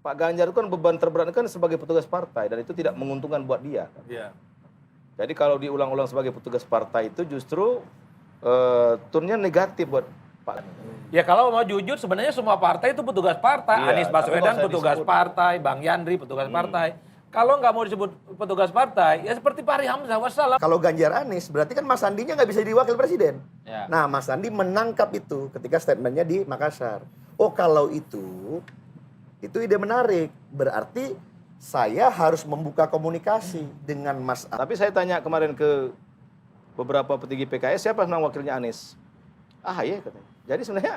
Pak Ganjar itu kan beban terberat kan sebagai petugas partai dan itu tidak menguntungkan buat dia. Kan? Iya. Jadi kalau diulang-ulang sebagai petugas partai itu justru tone-nya negatif buat Pak. Ya kalau mau jujur sebenarnya semua partai itu petugas partai. Iya, Anies tapi Baswedan nggak usah petugas disebut. partai, Bang Yandri petugas partai. Kalau nggak mau disebut petugas partai, ya seperti Fahri Hamzah wassalam. Kalau Ganjar Anies, berarti kan Mas Sandinya nggak bisa jadi wakil presiden. Ya. Nah, Mas Sandi menangkap itu ketika statementnya di Makassar. Oh, kalau itu ide menarik. Berarti saya harus membuka komunikasi dengan Mas. Tapi saya tanya kemarin ke beberapa petinggi PKS, siapa menang wakilnya Anies? AHY katanya. Jadi sebenarnya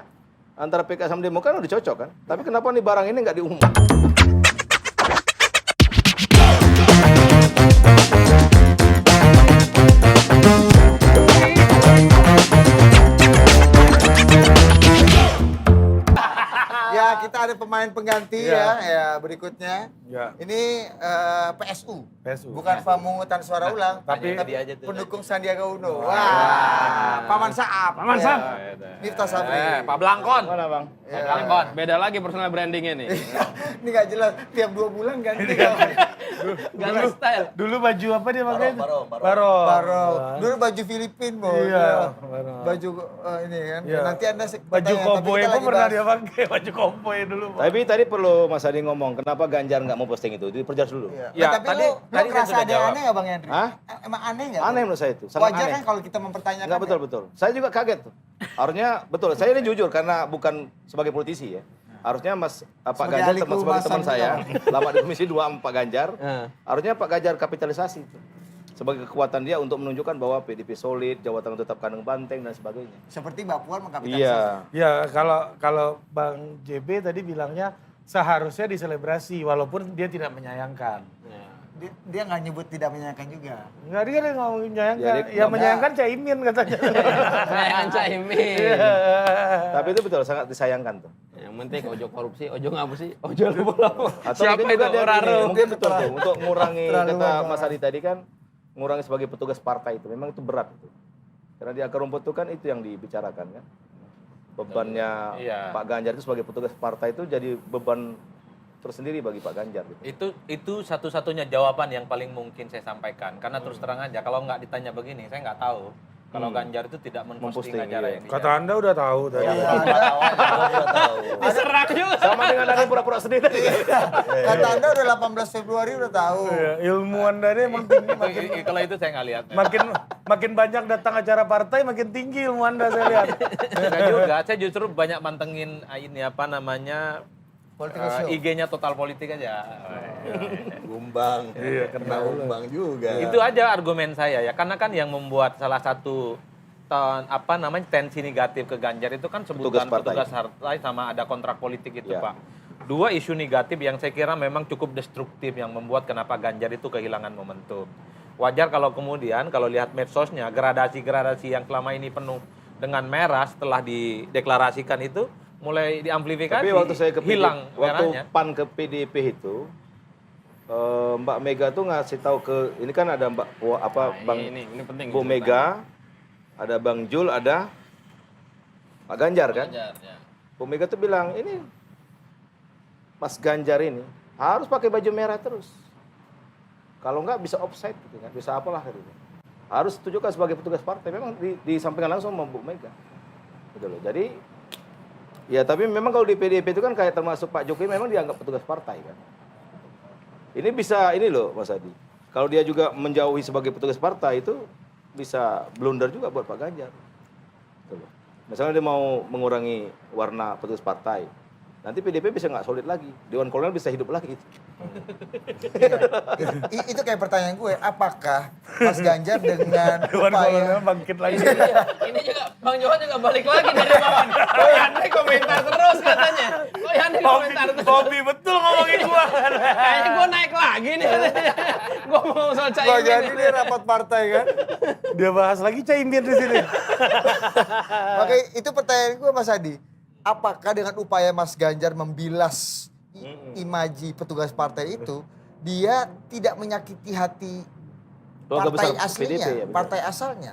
antara PKS sama Demokrat udah cocok kan? Tapi kenapa nih barang ini nggak diumumkan? Ya, kita ada pemain pengganti ya berikutnya. Ya. Ini PSU. PSU. Bukan pemungutan suara ulang, tapi- tapi pendukung Sandiaga Uno. Wah, Paman Saab. Paman Saab. Miftah Sabri. Pak Blangkon. Mana bang? Ya. Blangkon. Beda lagi personal brandingnya nih. Ini nggak jelas, tiap 2 bulan ganti kan. Ganti style. Dulu baju apa dia pakai? Baro. Baro. Dulu baju Filipin, Bos. Iya, Baju ini kan. Iya. Nanti Anda Baju koboi pun pernah dia bahas. pakai, baju koboi dulu. Pak. Tapi tadi perlu Mas Adi ngomong, kenapa Ganjar nggak mau posting itu? Diperjelas dulu. Iya. Ya, Nah, tapi tadi- lu tadi saya kerasa sudah ada jawab. aneh nggak Bang Yandri? Hah? Emang aneh nggak? Aneh menurut saya itu, sangat Wajar aneh. kan kalau kita mempertanyakan. Enggak betul. Saya juga kaget tuh. Harusnya betul. Saya ini jujur karena bukan sebagai politisi ya. Harusnya Pak Sebagai Ganjar ahli sebagai teman kehumasan saya, juga. lama di Komisi 2 sama Pak Ganjar. Harusnya Pak Ganjar kapitalisasi itu. Sebagai kekuatan dia untuk menunjukkan bahwa PDP solid, Jawa Tengah tetap kandang banteng dan sebagainya. Seperti Mbak Puan mengkapitalisasi. Iya. Ya, kalau Bang JB tadi bilangnya seharusnya diselebrasi walaupun dia tidak menyayangkan. Dia nggak nyebut tidak menyayangkan juga. Enggak, dia kan ngomong menyayangkan. Jadi, Ya menyayangkan Caimin katanya. Menyayangkan Caimin. Tapi itu betul sangat disayangkan tuh. Yang penting ojo korupsi, ojo ngapusi, ojo lupa. Atau Siapa mungkin itu? juga dia Raro. gini, mungkin betul tuh untuk mengurangi Terlalu kata lama. Mas Adi tadi kan mengurangi sebagai petugas partai itu memang itu berat itu. Karena di akar rumput itu kan itu yang dibicarakan kan. Bebannya Iya. Pak Ganjar itu sebagai petugas partai itu jadi beban tersendiri bagi Pak Ganjar gitu. Itu satu-satunya jawaban yang paling mungkin saya sampaikan. Karena terus terang aja, kalau nggak ditanya begini, saya nggak tahu. Kalau Ganjar itu tidak memposting Memposting, acara iya. ini. Kata Anda udah tahu tadi. Diserak juga. Sama dengan ada pura-pura sedih tadi. Kata Anda udah 18 Februari udah tahu. Ya, ilmu Anda ini emang tinggi. Kalau itu saya nggak lihat. Makin banyak datang acara partai, makin tinggi ilmu Anda saya lihat. Saya juga, saya justru banyak mantengin ini apa namanya Political show. IG-nya Total Politik aja. Gumbang. Iya, Kena gumbang juga. Itu aja argumen saya ya, karena kan yang membuat salah satu tensi negatif ke Ganjar itu kan sebutan Petugas petugas partai sama ada kontrak politik itu Ya. Pak. Dua isu negatif yang saya kira memang cukup destruktif yang membuat kenapa Ganjar itu kehilangan momentum. Wajar kalau kemudian kalau lihat medsosnya gradasi-gradasi yang selama ini penuh dengan merah setelah dideklarasikan itu mulai diamplifikasi, Tapi waktu saya ke hilang waktu merahnya. PAN ke PDP itu Mbak Mega tuh ngasih tahu ke ini kan ada Bang Ini penting. Bu Mega, ada Bang Jul, ada Pak Ganjar kan. Ganjar, ya. Bu Mega tuh bilang ini Mas Ganjar ini harus pakai baju merah terus. Kalau enggak bisa offside gitu kan, bisa apalah gitu. Harus tunjukkan sebagai petugas partai. Memang disampaikan langsung sama Bu Mega. Gitu loh. Jadi ya tapi memang kalau di PDIP itu kan kayak termasuk Pak Jokowi memang dianggap petugas partai kan. Ini bisa ini loh Mas Adi. Kalau dia juga menjauhi sebagai petugas partai itu bisa blunder juga buat Pak Ganjar. Gitu loh. Misalnya dia mau mengurangi warna petugas partai. Nanti PDIP bisa nggak solid lagi. Dewan Kolonel bisa hidup lagi. Itu kayak pertanyaan gue, apakah Mas Ganjar dengan Dewan upaya Kolonel bangkit lagi. Ini juga Bang Johan juga balik lagi dari bawah. Kok Yandri komentar terus katanya. Kok Yandri komentar terus. Bobby betul ngomongin gua. Kayaknya gue naik lagi nih katanya. Gue mau soal Bang Caimin. Yandri dia rapat partai kan? Dia bahas lagi Caimin di sini. Makanya itu pertanyaan gue Mas Adi. Apakah dengan upaya Mas Ganjar membilas imaji petugas partai itu, dia tidak menyakiti hati Keluarga partai besar aslinya, PDIP ya, benar. partai asalnya?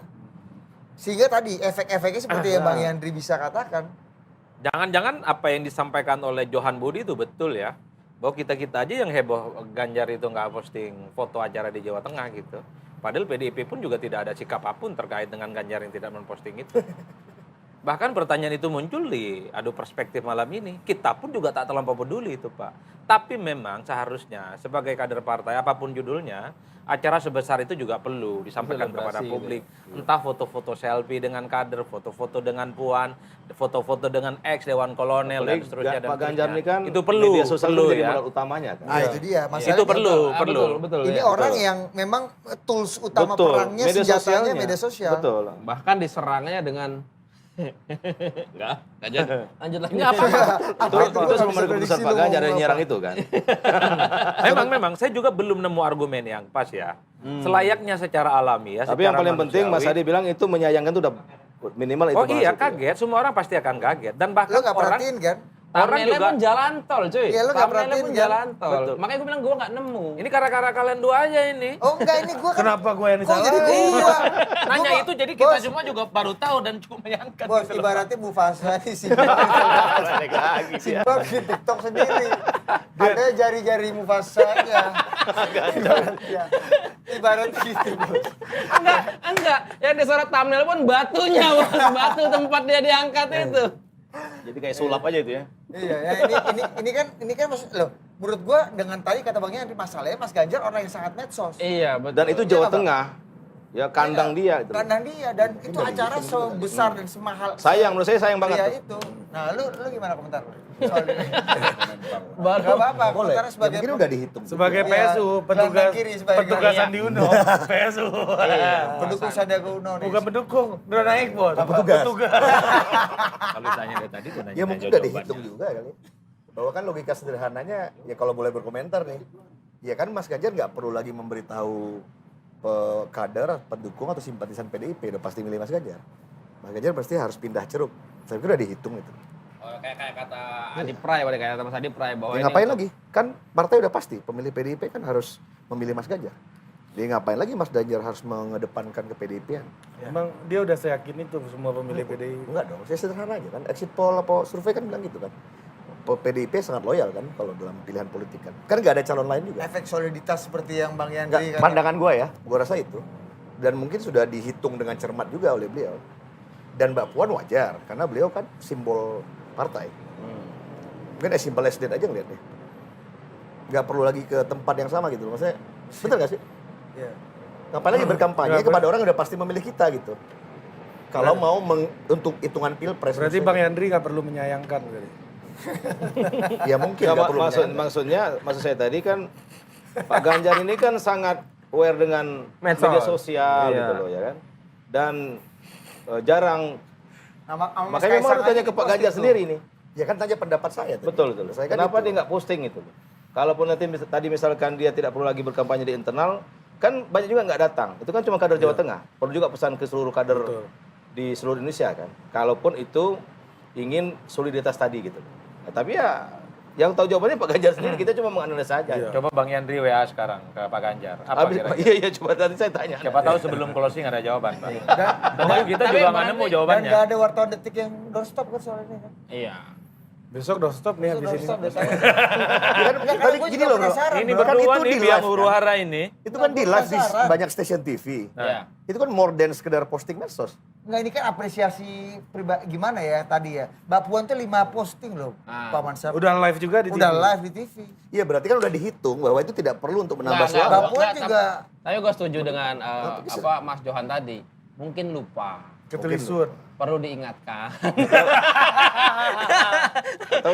Sehingga tadi efek-efeknya seperti yang Bang Yandri bisa katakan. Jangan-jangan apa yang disampaikan oleh Johan Budi itu betul ya. Bahwa kita-kita aja yang heboh Ganjar itu nggak posting foto acara di Jawa Tengah gitu. Padahal PDIP pun juga tidak ada sikap apapun terkait dengan Ganjar yang tidak memposting itu. Bahkan pertanyaan itu muncul di Adu Perspektif malam ini. Kita pun juga tak terlampau peduli itu, Pak. Tapi memang seharusnya sebagai kader partai, apapun judulnya, acara sebesar itu juga perlu disampaikan kepada Selebrasi publik. Entah foto-foto selfie dengan kader, foto-foto dengan Puan, foto-foto dengan ex Dewan Kolonel, dan Apalagi seterusnya. Dan Pak Ganjar ini kan itu perlu, media sosial perlu jadi ya. modal utamanya kan. Nah itu dia. Masalahnya Itu perlu, Ah, perlu. betul. Ini Ya. orang Betul. yang memang tools utama Betul. perangnya, Media senjatanya sosialnya. media sosial. Betul. Bahkan diserangnya dengan enggak jadi. Lanjut lagi. Ini apa? Itu sama dengan keputusan Pak Ganjar yang nyerang itu kan. Memang saya juga belum nemu argumen yang pas ya. Selayaknya secara alami ya. Tapi yang secara paling penting Mas manusiawi. Adi bilang itu menyayangkan itu udah minimal itu. Oh iya bahasa itu. kaget, semua orang pasti akan kaget. Dan Lo bahkan gak orang perhatiin kan? orang Thumbnailnya juga pun jalan tol cuy. Iya, lu nggak Thumbnailnya perhatiin pun kan? jalan tol. Betul. Makanya gue bilang gue nggak nemu. ini gara-gara kalian dua aja ini. Oh enggak, ini gue kan. Kenapa gue yang Kok jadi disalahin? gua? Nanya Gua- itu jadi kita Bos, semua juga baru tahu dan cukup menyangka. Bos, ibaratnya Mufasa nih Simba bikin TikTok sendiri. Ada jari-jari Mufasanya. Ibaratnya. Ibarat gitu, Bos. Enggak. Yang disorot thumbnail pun batunya, Bos. Batu tempat dia diangkat itu. Jadi kayak sulap aja itu ya. Iya, ya ini kan mas, loh, menurut gua dengan tadi kata Bang Yandri masalahnya Mas Ganjar orang yang sangat medsos. Iya, betul. Dan itu Iya, Jawa Pak. Tengah. Ya kandang dia itu. Kandang dia dan itu acara sebesar dan semahal. Sayang, menurut saya sayang pria banget. itu. Nah, lu gimana komentar soal ini? Baru Gak apa-apa, Boleh. komentarnya Ya, sebagai mungkin udah dihitung. Sebagai Iya, PSU, petugas gelandang kiri sebagai petugas gelandang. Sandi Uno, PSU. pendukung Sandiaga Uno nih. Bukan pendukung, udah naik bos. Petugas. Kalau ditanya dari tadi, gue nanya Ya mungkin udah dihitung juga kali. Bahwa kan logika sederhananya, ya kalau boleh berkomentar nih, ya kan Mas Ganjar nggak perlu lagi memberitahu kader, pendukung atau simpatisan PDIP udah pasti milih Mas Ganjar. Mas Ganjar pasti harus pindah ceruk. Saya pikir udah dihitung itu. Oh, kayak kata Adi Pray, kayak kata Mas Adi Pray bahwa Ya ini ngapain lagi? Kan partai udah pasti pemilih PDIP kan harus memilih Mas Ganjar. Dia ngapain lagi Mas Ganjar harus mengedepankan ke PDIP-an? Emang dia udah seyakin itu semua pemilih PDI. Enggak dong, saya sederhana aja kan. Exit poll apa survei kan bilang gitu kan. PDIP sangat loyal kan kalau dalam pilihan politik kan. Kan nggak ada calon lain juga. Efek soliditas seperti yang Bang Enggak, Yandri pandangan gue ya, gue rasa itu. Dan mungkin sudah dihitung dengan cermat juga oleh beliau. Dan Mbak Puan wajar, karena beliau kan simbol partai. Mungkin as simple as that aja ngeliatnya. Nggak perlu lagi ke tempat yang sama gitu. Maksudnya, betul nggak sih? Iya. Ngapain lagi berkampanye Nggak, kepada orang yang udah pasti memilih kita gitu. Kalau mau untuk hitungan pilpres. Berarti maksudnya. Bang Yandri nggak perlu menyayangkan berarti. Ya mungkin Ya, nggak perlu maksud saya tadi kan Pak Ganjar ini kan sangat aware dengan Medsos. media sosial Iya. gitu loh ya kan. Dan jarang makanya memang harus tanya ke Pak Ganjar sendiri nih. Ya kan tanya pendapat saya. tadi. Betul. Saya kan Kenapa itu. dia nggak posting itu? Kalaupun nanti tadi misalkan dia tidak perlu lagi berkampanye di internal, kan banyak juga nggak datang. Itu kan cuma kader Jawa Tengah. Perlu juga pesan ke seluruh kader Betul. di seluruh Indonesia kan. Kalaupun itu ingin soliditas tadi gitu. Nah, tapi ya yang tahu jawabannya Pak Ganjar sendiri. Kita cuma menganalisa saja. Iya. Coba Bang Yandri WA sekarang ke Pak Ganjar. Apa Habis, kira-kira? iya coba tadi saya tanya. Siapa tahu sebelum closing ada jawaban, Pak. Dan kita tapi juga nggak Bang nemu Yandri- dan jawabannya. nggak ada wartawan detik yang doorstop kan soal ini kan. Iya. Besok doorstop nih habis ini. Doorstop deh saya. Ya kan, Enggak, tadi gua gini juga loh bro. penasaran, Ini bro. Kan berdua itu nih di biang live, huru kan? hara ini. Itu kan di live di Penasaran. banyak stasiun TV. Iya. Itu kan more than sekedar posting medsos. Enggak, ini kan apresiasi pribadi gimana ya tadi ya. Mbak Puan tuh 5 posting loh, Ah. Pak Mansur. Udah live juga di TV. Udah live di TV. Iya berarti kan udah dihitung bahwa itu tidak perlu untuk menambah Nggak, suara. Mbak Puan nggak, juga Tapi gue setuju dengan bisa. Mas Johan tadi. Mungkin lupa. Ketelisur. Perlu diingatkan. Atau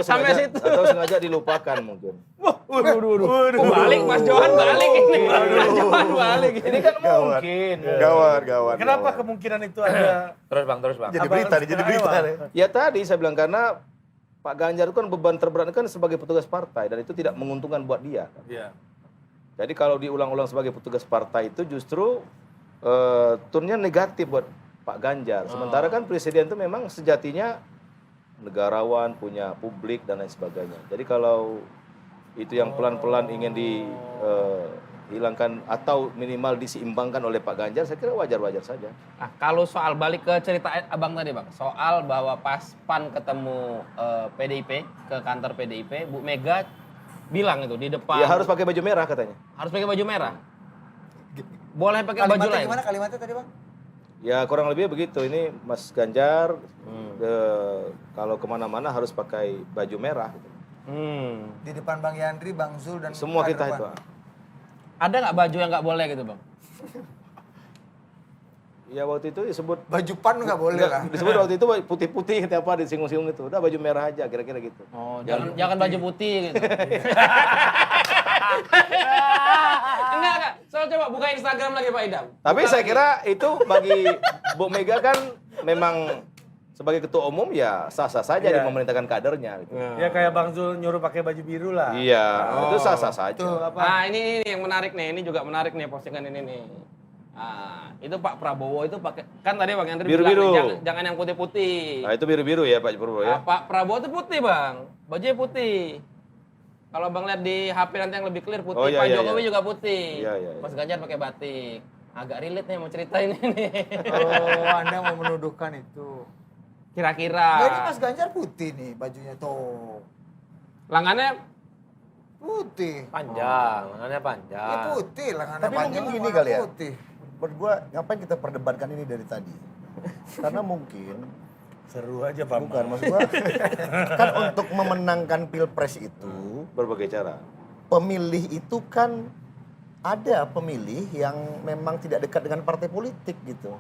sengaja dilupakan mungkin. Oh, balik Mas Johan balik ini. Mas Johan balik ini. Ini kan Gawat. mungkin. Gawat. Kenapa gawat. kemungkinan itu ada? Terus Bang. Jadi Apa berita nih, harus jadi berita lewat? nih. Ya tadi saya bilang karena Pak Ganjar itu kan beban terberat kan sebagai petugas partai dan itu tidak menguntungkan buat dia. Iya. Jadi kalau diulang-ulang sebagai petugas partai itu justru tone-nya negatif buat Pak Ganjar. Sementara kan presiden itu memang sejatinya negarawan, punya publik dan lain sebagainya. Jadi kalau itu yang pelan-pelan ingin dihilangkan atau minimal diseimbangkan oleh Pak Ganjar, saya kira wajar-wajar saja. Nah, kalau soal balik ke cerita Abang tadi Bang, soal bahwa pas PAN ketemu PDIP, ke kantor PDIP, Bu Mega bilang itu di depan. Ya harus pakai baju merah katanya. Harus pakai baju merah. Boleh pakai baju Kalimatnya lain. gimana kalimatnya tadi bang? Ya kurang lebih begitu. Ini Mas Ganjar kalau kemana-mana harus pakai baju merah. Gitu. Di depan Bang Yandri, Bang Zul dan Semua kader kita Pan. itu. Ada nggak baju yang nggak boleh gitu bang? Ya waktu itu disebut Baju pan nggak boleh lah. disebut waktu itu putih-putih apa disinggung-singgung itu. Udah baju merah aja kira-kira gitu. Oh, jangan baju putih gitu. Enggak. Soal coba buka Instagram lagi Pak Idam. Tapi Buka saya lagi. kira itu bagi Bu Mega kan memang sebagai ketua umum ya sah-sah saja Iya. dia memerintahkan kadernya. Gitu. Ya kayak Bang Zul nyuruh pakai baju biru lah. Iya, itu sah-sah saja. Tuh apa? Nah, ini yang menarik nih. Ini juga menarik nih postingan ini nih. Ah, itu Pak Prabowo itu pakai kan tadi Bang Yandri Biru-biru. bilang nih, jangan yang putih-putih. Nah itu biru-biru ya Pak Prabowo ya. Ah, Pak Prabowo itu putih bang, bajunya putih. Kalau bang lihat di HP nanti yang lebih clear putih, Oh, iya, Pak iya, Jokowi iya. juga putih. Iya, iya, iya. Mas Ganjar pakai batik. Agak relate nih mau ceritain ini. Oh, Anda mau menuduhkan itu. Kira-kira. Jadi Mas Ganjar putih nih bajunya tuh. Lengannya Putih. Panjang, lengannya Ya panjang. putih lengannya Tapi mungkin panjang, gini warna kali ya. Putih. Menurut gua ngapain kita perdebatkan ini dari tadi? Karena mungkin Seru aja Pak. bukan maksud gua kan untuk memenangkan pilpres itu Berbagai cara. pemilih itu kan ada pemilih yang memang tidak dekat dengan partai politik gitu.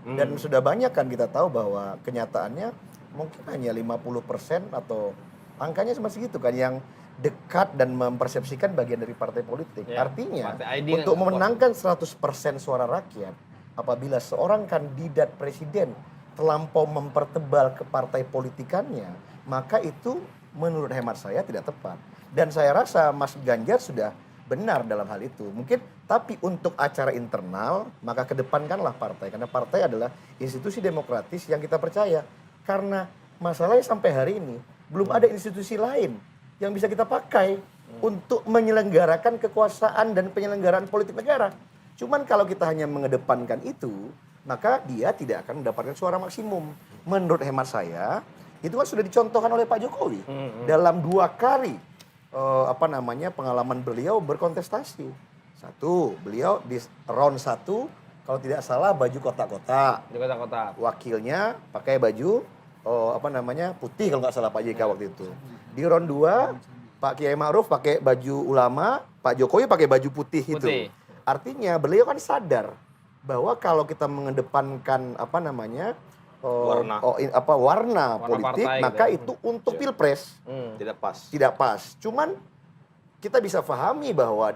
Dan sudah banyak kan kita tahu bahwa kenyataannya mungkin hanya 50% atau angkanya cuma segitu kan yang dekat dan mempersepsikan bagian dari partai politik. Ya, Artinya partai ID untuk kan nggak memenangkan 100% suara rakyat apabila seorang kandidat presiden terlampau mempertebal ke partai politikannya, maka itu menurut hemat saya tidak tepat. Dan saya rasa Mas Ganjar sudah benar dalam hal itu. Mungkin tapi untuk acara internal maka kedepankanlah partai karena partai adalah institusi demokratis yang kita percaya. Karena masalahnya sampai hari ini belum ada institusi lain yang bisa kita pakai untuk menyelenggarakan kekuasaan dan penyelenggaraan politik negara. Cuman kalau kita hanya mengedepankan itu, maka dia tidak akan mendapatkan suara maksimum. Menurut hemat saya, itu kan sudah dicontohkan oleh Pak Jokowi dalam 2 kali pengalaman beliau berkontestasi. Satu, beliau di round 1 kalau tidak salah baju kotak-kotak. di kota-kota. Wakilnya pakai baju putih kalau nggak salah Pak JK waktu itu. Di round 2 Pak Kiai Ma'ruf pakai baju ulama, Pak Jokowi pakai baju putih itu. Putih. Artinya beliau kan sadar bahwa kalau kita mengedepankan Warna. warna politik partai maka gitu. itu untuk pilpres Tidak pas. tidak pas. Cuman kita bisa pahami bahwa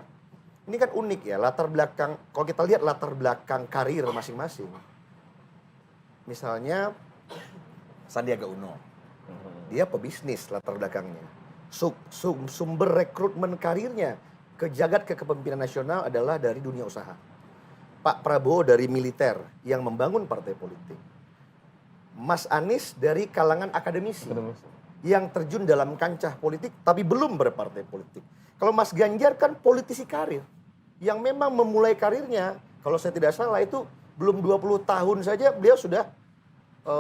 ini kan unik ya latar belakang. Kalau kita lihat latar belakang karir masing-masing, misalnya Sandiaga Uno, dia pebisnis latar belakangnya. Sumber rekrutmen karirnya ke jagat kepemimpinan nasional adalah dari dunia usaha. Pak Prabowo dari militer yang membangun partai politik. Mas Anies dari kalangan akademisi yang terjun dalam kancah politik tapi belum berpartai politik. Kalau Mas Ganjar kan politisi karir yang memang memulai karirnya, kalau saya tidak salah itu belum 20 tahun saja beliau sudah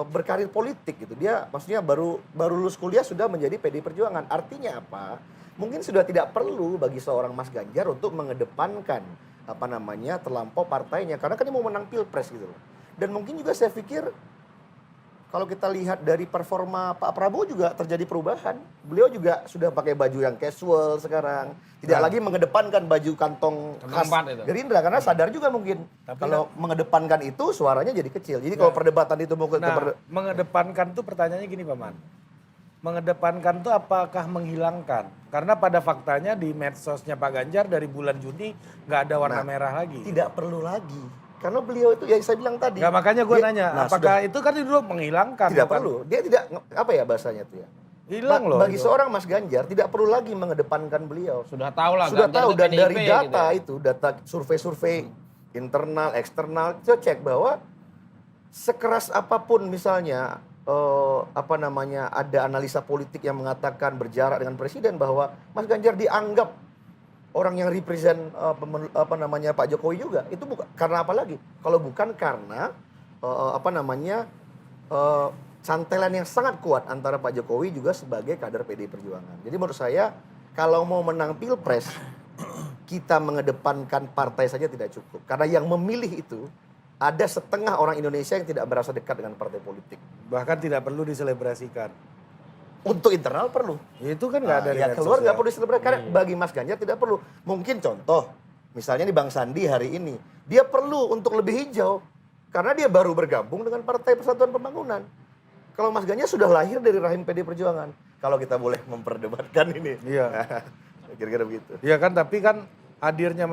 berkarir politik gitu. Dia maksudnya baru lulus kuliah sudah menjadi PDI Perjuangan. Artinya apa? Mungkin sudah tidak perlu bagi seorang Mas Ganjar untuk mengedepankan terlampau partainya karena kan dia mau menang pilpres gitu loh. Dan mungkin juga saya pikir kalau kita lihat dari performa Pak Prabowo juga terjadi perubahan. Beliau juga sudah pakai baju yang casual sekarang. Tidak lagi mengedepankan baju kantong khas Keempat itu. Gerindra karena sadar juga mungkin Tapi kalau mengedepankan itu suaranya jadi kecil. Jadi kalau perdebatan itu mau mengedepankan tuh pertanyaannya gini Pak Man. Mengedepankan tuh apakah menghilangkan? Karena pada faktanya di medsosnya Pak Ganjar dari bulan Juni nggak ada warna merah lagi. tidak perlu lagi. Karena beliau itu yang saya bilang tadi. Nggak, makanya gue dia- nanya, Nah, apakah itu kan dulu menghilangkan? tidak bukan? perlu. Dia tidak apa ya bahasanya itu ya. Hilang loh. Bagi itu. seorang Mas Ganjar tidak perlu lagi mengedepankan beliau. Sudah tahu lah. Sudah Ganjar tahu itu dan PDIP dari data gitu ya. itu, data survei-survei internal, eksternal, kita cek bahwa sekeras apapun misalnya ada analisa politik yang mengatakan berjarak dengan presiden bahwa Mas Ganjar dianggap orang yang represent Pak Jokowi juga. Itu bukan karena apa lagi? Kalau bukan karena cantelan yang sangat kuat antara Pak Jokowi juga sebagai kader PDI Perjuangan. Jadi menurut saya kalau mau menang pilpres, kita mengedepankan partai saja tidak cukup. Karena yang memilih itu, ada setengah orang Indonesia yang tidak merasa dekat dengan partai politik. Bahkan tidak perlu diselebrasikan. Untuk internal perlu. Itu kan nggak ada di Ya medsos keluar nggak ya. perlu diselebrasikan. Karena bagi Mas Ganjar tidak perlu. Mungkin contoh, misalnya nih Bang Sandi hari ini, dia perlu untuk lebih hijau. Karena dia baru bergabung dengan Partai Persatuan Pembangunan. Kalau Mas Ganjar sudah lahir dari rahim PD Perjuangan. Kalau kita boleh memperdebatkan ini. Iya. Kira-kira begitu. Iya kan, tapi kan hadirnya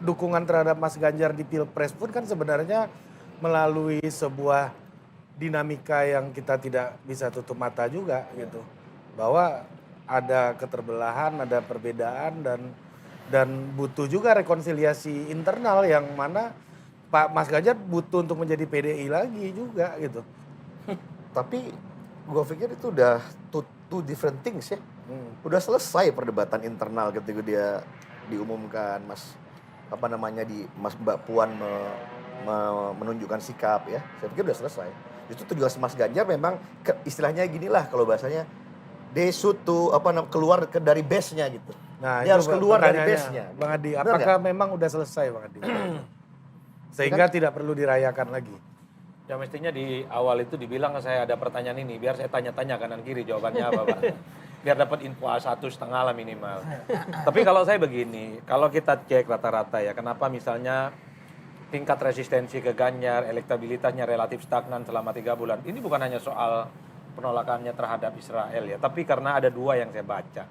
dukungan terhadap Mas Ganjar di Pilpres pun kan sebenarnya melalui sebuah dinamika yang kita tidak bisa tutup mata juga gitu. Bahwa ada keterbelahan, ada perbedaan dan butuh juga rekonsiliasi internal yang mana Pak Mas Ganjar butuh untuk menjadi PDI lagi juga gitu. Tapi gue pikir itu udah two different things ya. Udah selesai perdebatan internal ketika dia diumumkan Mas Mbak Puan menunjukkan sikap ya. Saya pikir udah selesai. Itu tugas Mas Ganjar memang istilahnya ginilah kalau bahasanya they should to keluar dari base-nya gitu. Nah, dia itu harus keluar dari pertanyaannya, base-nya. Bang Adi, Benar apakah nggak? memang udah selesai Bang Adi? Sehingga tidak perlu dirayakan lagi. Ya mestinya di awal itu dibilang saya ada pertanyaan ini, biar saya tanya-tanya kanan kiri jawabannya apa Pak. Biar dapat info 1,5 lah minimal. Tapi kalau saya begini, kalau kita cek rata-rata ya, kenapa misalnya tingkat resistensi ke Ganjar, elektabilitasnya relatif stagnan selama 3 bulan. Ini bukan hanya soal penolakannya terhadap Israel ya, tapi karena ada 2 yang saya baca.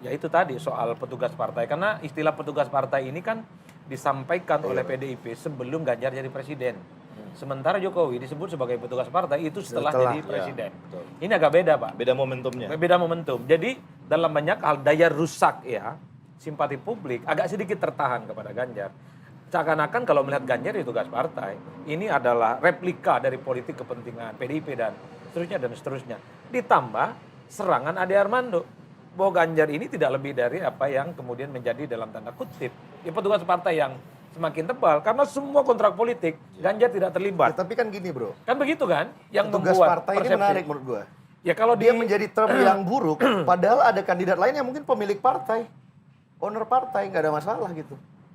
Yaitu tadi soal petugas partai, karena istilah petugas partai ini kan disampaikan oleh PDIP sebelum Ganjar jadi presiden. Sementara Jokowi disebut sebagai petugas partai itu setelah jadi presiden. Ini agak beda Pak. Beda momentumnya. Beda momentum. Jadi dalam banyak hal daya rusak ya, simpati publik agak sedikit tertahan kepada Ganjar. Seakan-akan kalau melihat Ganjar di tugas partai, ini adalah replika dari politik kepentingan PDIP dan seterusnya. Ditambah serangan Ade Armando. Bahwa Ganjar ini tidak lebih dari apa yang kemudian menjadi dalam tanda kutip ya petugas partai yang semakin tebal karena semua kontrak politik Ganjar tidak Ya, terlibat. tapi kan gini bro, Kan begitu kan? Yang tugas membuat partai ini persepsi. menarik menurut gua. Ya kalau Dia di menjadi term yang buruk, padahal ada kandidat lain yang mungkin pemilik partai, owner partai, nggak ada masalah gitu.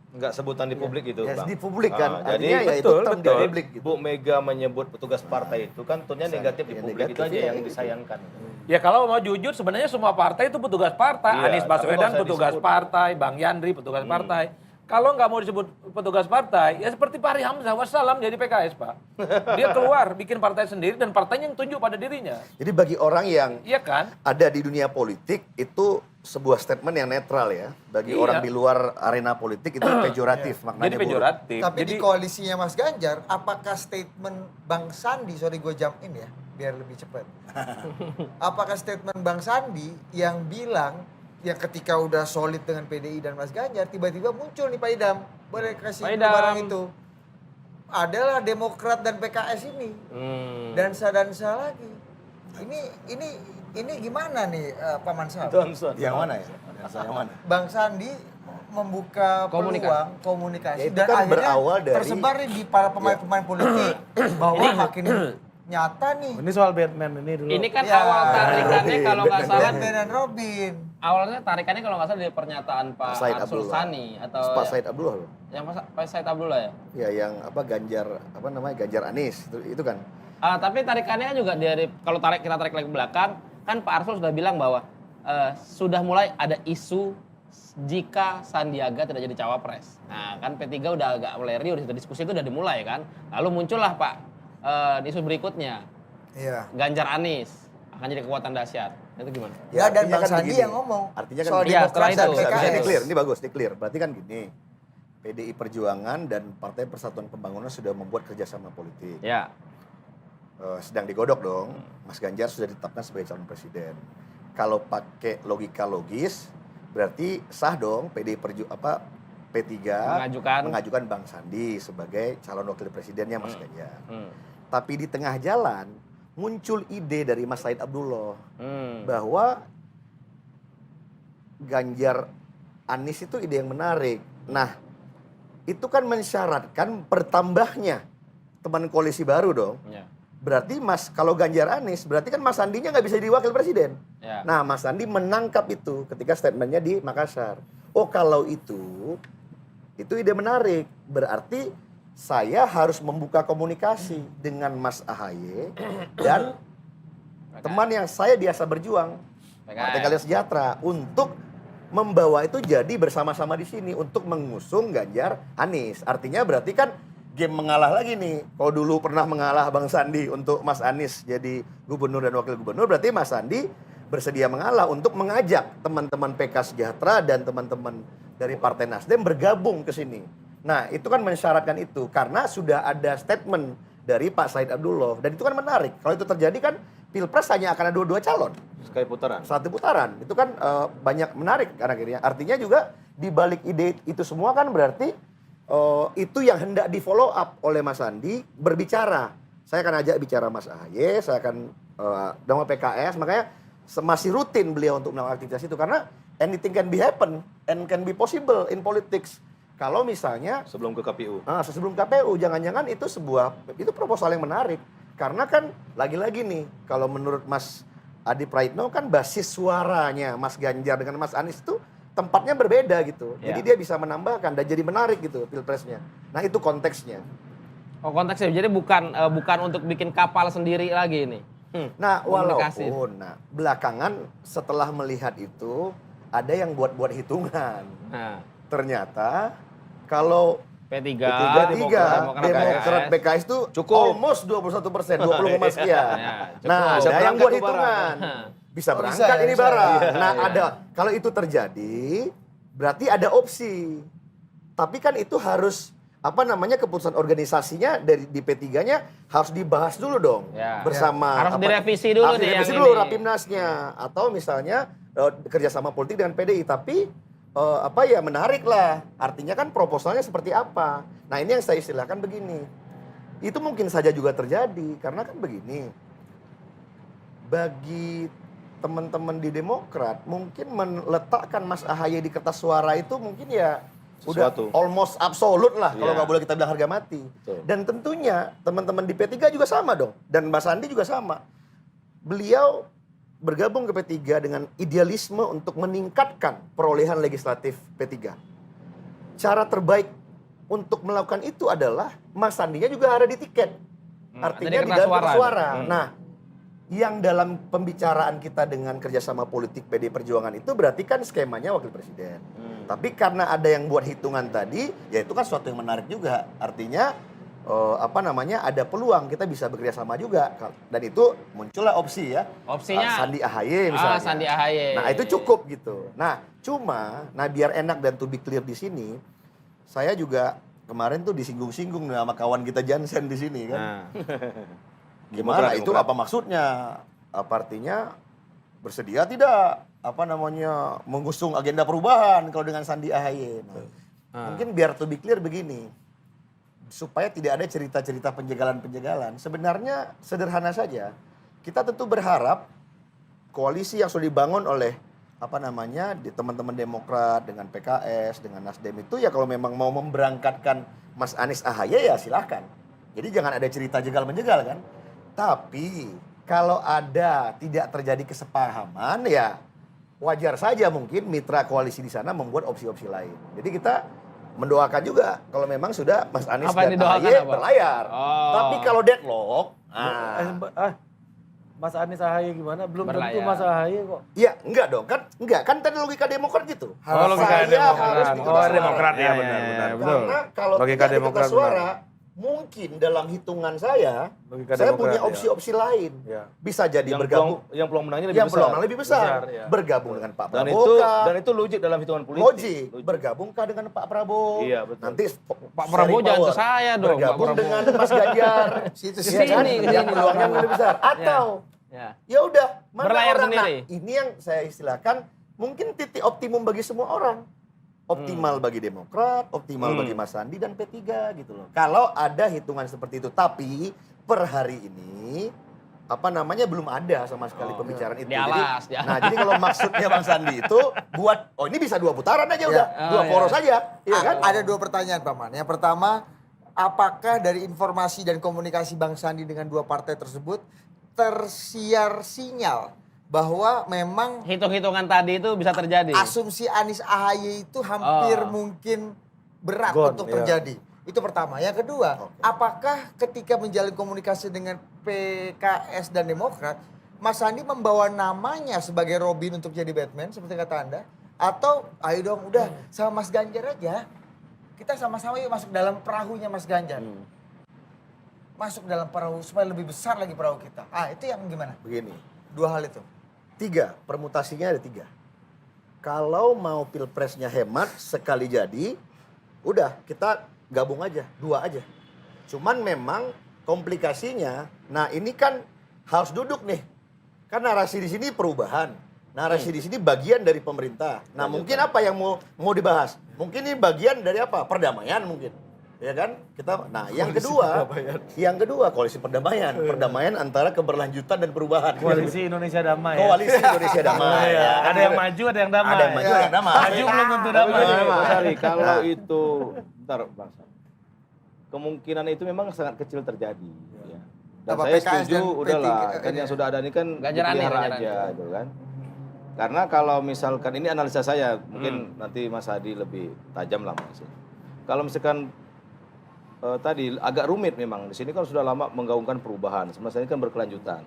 Enggak sebutan di publik itu, Ya, Bang. di publik kan, Ah, artinya jadi ya itu term di publik gitu. Bu Mega menyebut petugas partai itu kan tonnya negatif di Ya, publik negatif, itu aja ya, yang gitu. disayangkan. Ya kalau mau jujur sebenarnya semua partai itu petugas partai. Iya, Anies tapi Baswedan nggak usah petugas disebut. partai, Bang Yandri petugas partai. Kalau nggak mau disebut petugas partai, ya seperti Fahri Hamzah wassalam jadi PKS Pak. Dia keluar bikin partai sendiri dan partainya yang tunjuk pada dirinya. Jadi bagi orang yang Iya kan? ada di dunia politik itu sebuah statement yang netral ya. Bagi Iya. orang di luar arena politik itu pejoratif maknanya. Jadi buruk. pejoratif. Tapi Jadi di koalisinya Mas Ganjar, apakah statement Bang Sandi, sorry gue jump in ya, biar lebih cepat. Apakah statement Bang Sandi yang bilang, yang ketika udah solid dengan PDI dan Mas Ganjar, tiba-tiba muncul nih Pak Idam, boleh kasih Pak dulu Idam. barang itu. Adalah Demokrat dan PKS ini. Dansa lagi. Ini gimana nih Pak Mansur? Johnson. Yang mana ya? Yang mana? Bang Sandi membuka peluang komunikasi Ya, itu dan kan akhirnya berawal dari- tersebar nih di para pemain-pemain politik bahwa makin nyata nih. Ini soal Batman ini dulu. Ini kan Ya, awal tarikannya kalau nggak salah, Batman dan Robin. awalnya tarikannya kalau nggak salah dari pernyataan Pak Said Arsul Abdullah. Sani atau Pak Said Abdullah loh. yang Pak Said Abdullah ya. Ya yang Ganjar Ganjar Anies itu kan. Tapi tarikannya juga dari kalau kita tarik lagi ke belakang, kan Pak Arsul sudah bilang bahwa sudah mulai ada isu jika Sandiaga tidak jadi cawapres. Nah, kan P3 udah agak mulai riuh, diskusi itu udah dimulai kan. Lalu muncullah Pak isu berikutnya, Iya. Ganjar Anies akan jadi kekuatan dahsyat. Itu gimana? Ya, dan artinya Bang kan Sandi begini. yang ngomong Artinya kan soal begini. Iya, Demokrat setelah dan itu. Bisa PKS. di-clear, ini bagus, di-clear. Berarti kan gini, PDI Perjuangan dan Partai Persatuan Pembangunan sudah membuat kerjasama politik. Ya. Sedang digodok dong, Mas Ganjar sudah ditetapkan sebagai calon presiden. Kalau pakai logika logis, berarti sah dong P3 mengajukan Bang Sandi sebagai calon wakil presidennya Mas Ganjar. Tapi di tengah jalan muncul ide dari Mas Said Abdullah bahwa Ganjar Anies itu ide yang menarik. Nah, itu kan mensyaratkan bertambahnya teman koalisi baru dong. Ya. berarti kalau Ganjar Anies, berarti kan Mas Sandinya nggak bisa jadi wakil presiden. Ya. Nah, Mas Sandi menangkap itu ketika statementnya di Makassar. Oh, kalau itu ide menarik. Berarti saya harus membuka komunikasi dengan Mas AHY dan teman yang saya biasa berjuang, Partai Keadilan Sejahtera, untuk membawa itu jadi bersama-sama di sini untuk mengusung Ganjar Anies. Artinya berarti kan game mengalah lagi nih. Kalau dulu pernah mengalah Bang Sandi untuk Mas Anies jadi gubernur dan wakil gubernur, berarti Mas Sandi bersedia mengalah untuk mengajak teman-teman PK Sejahtera dan teman-teman dari Partai Nasdem bergabung ke sini. Nah, itu kan mensyaratkan itu karena sudah ada statement dari Pak Said Abdullah dan itu kan menarik. Kalau itu terjadi kan Pilpres hanya akan ada dua calon. Sekali putaran. Satu putaran. Itu kan banyak menarik kan akhirnya. Artinya juga di balik ide itu semua kan berarti itu yang hendak di follow up oleh Mas Sandi berbicara. Saya akan ajak bicara Mas AHY, saya akan dengan PKS, makanya masih rutin beliau untuk melakukan aktivitas itu karena anything can be happen and can be possible in politics. Kalau misalnya Sebelum ke KPU. sebelum KPU, jangan-jangan itu proposal yang menarik. Karena kan lagi-lagi nih, kalau menurut Mas Adi Praitno kan basis suaranya Mas Ganjar dengan Mas Anies itu tempatnya berbeda gitu. Jadi dia bisa menambahkan dan jadi menarik gitu pilpresnya. Nah itu konteksnya. Oh konteksnya, jadi bukan untuk bikin kapal sendiri lagi ini. Nah Komunikasi. walaupun belakangan setelah melihat itu ada yang buat hitungan. Nah, Ternyata kalau P3, Demokrat PKS itu Cukup. almost 21%, 20, sekian. Ya, cukup. Nah, Bisa ada yang berangkat buat tuh hitungan. Bisa Oh, berangkat bisa ya, ini bisa. barang. Iya, Nah, iya. ada kalau itu terjadi berarti ada opsi. Tapi kan itu harus keputusan organisasinya di P3-nya harus dibahas dulu dong Ya. bersama Harus direvisi dulu harus nih direvisi yang dulu ini. Rapimnasnya atau misalnya kerjasama politik dengan PDI tapi menarik lah. Artinya kan proposalnya seperti apa. Nah ini yang saya istilahkan begini. Itu mungkin saja juga terjadi. Karena kan begini. Bagi teman-teman di Demokrat, mungkin meletakkan Mas AHY di kertas suara itu mungkin ya Sesuatu. udah almost absolut lah. Kalau Iya. nggak boleh kita bilang harga mati. Betul. Dan tentunya teman-teman di P3 juga sama dong. Dan Mas Sandi juga sama. Beliau bergabung ke P3 dengan idealisme untuk meningkatkan perolehan legislatif P3. Cara terbaik untuk melakukan itu adalah Mas Sandinya juga ada di tiket. Artinya ada di di kertas dalam kertas suara. suara. Nah, yang dalam pembicaraan kita dengan kerjasama politik PD Perjuangan itu berarti kan skemanya wakil presiden. Tapi karena ada yang buat hitungan tadi, ya itu kan suatu yang menarik juga. Artinya ada peluang kita bisa bekerja sama juga. Dan itu muncullah opsi ya. Opsinya Sandi AHY misalnya. Sandi AHY. Nah, itu cukup gitu. Nah, biar enak dan to be clear di sini, saya juga kemarin tuh disinggung-singgung sama kawan kita Jansen di sini kan. Gimana itu Demokrat. apa maksudnya? Apa artinya bersedia tidak mengusung agenda perubahan kalau dengan Sandi AHY. Nah, mungkin biar to be clear begini. Supaya tidak ada cerita-cerita penjagalan-penjagalan. Sebenarnya sederhana saja. Kita tentu berharap koalisi yang sudah dibangun oleh di teman-teman Demokrat dengan PKS, dengan Nasdem itu ya kalau memang mau memberangkatkan Mas Anies AHY ya silahkan. Jadi jangan ada cerita jegal-menjegal kan. Tapi kalau ada tidak terjadi kesepahaman ya wajar saja mungkin mitra koalisi di sana membuat opsi-opsi lain. Jadi kita mendoakan juga kalau memang sudah Mas Anies Apa yang dan didoakan AHY apa? berlayar. Oh. Tapi kalau deadlock, Mas Anies AHY gimana? Belum tentu Berlayar. Mas AHY kok. iya enggak dong kan tadi logika Demokrat gitu. logika Saya Demokrat. harus di kertas suara. Demokrat ya, Ya, benar. ya, Betul. Karena kalau Logika tidak di Demokrat kertas suara, mungkin dalam hitungan saya Logika saya Demokrat, punya ya. opsi-opsi lain. Ya. Bisa jadi Yang bergabung peluang menangnya lebih yang besar. peluang lebih besar. Besar, ya. Bergabung dengan Pak Dan Prabowo. itu kah? logik dalam hitungan politik. Logik. Bergabungkah dengan Pak Prabowo? Iya, betul. Nanti Pak Prabowo sharing jangan ke power. saya dong, Pak Bergabung Prabowo. dengan Mas Ganjar. Situ Iya kan? Kesini, Yang kesini, peluangnya Pak lebih besar. Atau Ya. ya udah mana Berlayar orang. sendiri. Nah, ini yang saya istilahkan mungkin titik optimum bagi semua orang. Optimal bagi Demokrat, optimal bagi Mas Sandi dan P3 gitu loh. Kalau ada hitungan seperti itu, tapi per hari ini belum ada sama sekali pembicaraan itu. Dialas, Jadi, jadi kalau maksudnya Bang Sandi itu buat ini bisa 2 putaran aja udah, 2 poros aja, iya kan? Ada 2 pertanyaan Paman. Yang pertama, apakah dari informasi dan komunikasi Bang Sandi dengan dua partai tersebut tersiar sinyal bahwa memang Hitung-hitungan tadi itu bisa terjadi. asumsi Anies AHY itu hampir Oh. mungkin berat Gone, untuk iya. terjadi. Itu pertama. Yang kedua, apakah ketika menjalin komunikasi dengan PKS dan Demokrat, Mas Sandi membawa namanya sebagai Robin untuk jadi Batman seperti kata Anda? Atau ayo dong udah sama Mas Ganjar aja. Kita sama-sama yuk masuk dalam perahunya Mas Ganjar. Masuk dalam perahu supaya lebih besar lagi perahu kita. Ah itu yang gimana? Begini, Dua hal itu. 3, permutasinya ada 3. Kalau mau pilpresnya hemat sekali jadi, udah kita gabung aja, 2 aja. Cuman memang komplikasinya, nah ini kan harus duduk nih. Kan narasi di sini perubahan, narasi di sini bagian dari pemerintah. Nah mungkin apa yang mau dibahas? Mungkin ini bagian dari apa? Perdamaian mungkin. Ya kan? Nah, yang kedua koalisi perdamaian. Perdamaian antara keberlanjutan dan perubahan. Koalisi Indonesia Damai. Koalisi Indonesia Damai. Ya, ada yang maju, ada yang damai. Ada yang maju, ada yang damai. Maju belum tentu Tapi damai. gini, Mas Ari, kalau itu, bentar Bang Sam. Kemungkinan itu memang sangat kecil terjadi. Ya. Dan Apa, saya PKS setuju, dan udahlah, P3, kan yang sudah ada ini kan Ganjar aneh, dipelihara Ganjar aja, aneh. gitu kan. Karena kalau misalkan, ini analisa saya, mungkin nanti Mas Hadi lebih tajam lah Mas. Kalau misalkan tadi agak rumit memang, di sini kan sudah lama menggaungkan perubahan, sebenarnya ini kan berkelanjutan.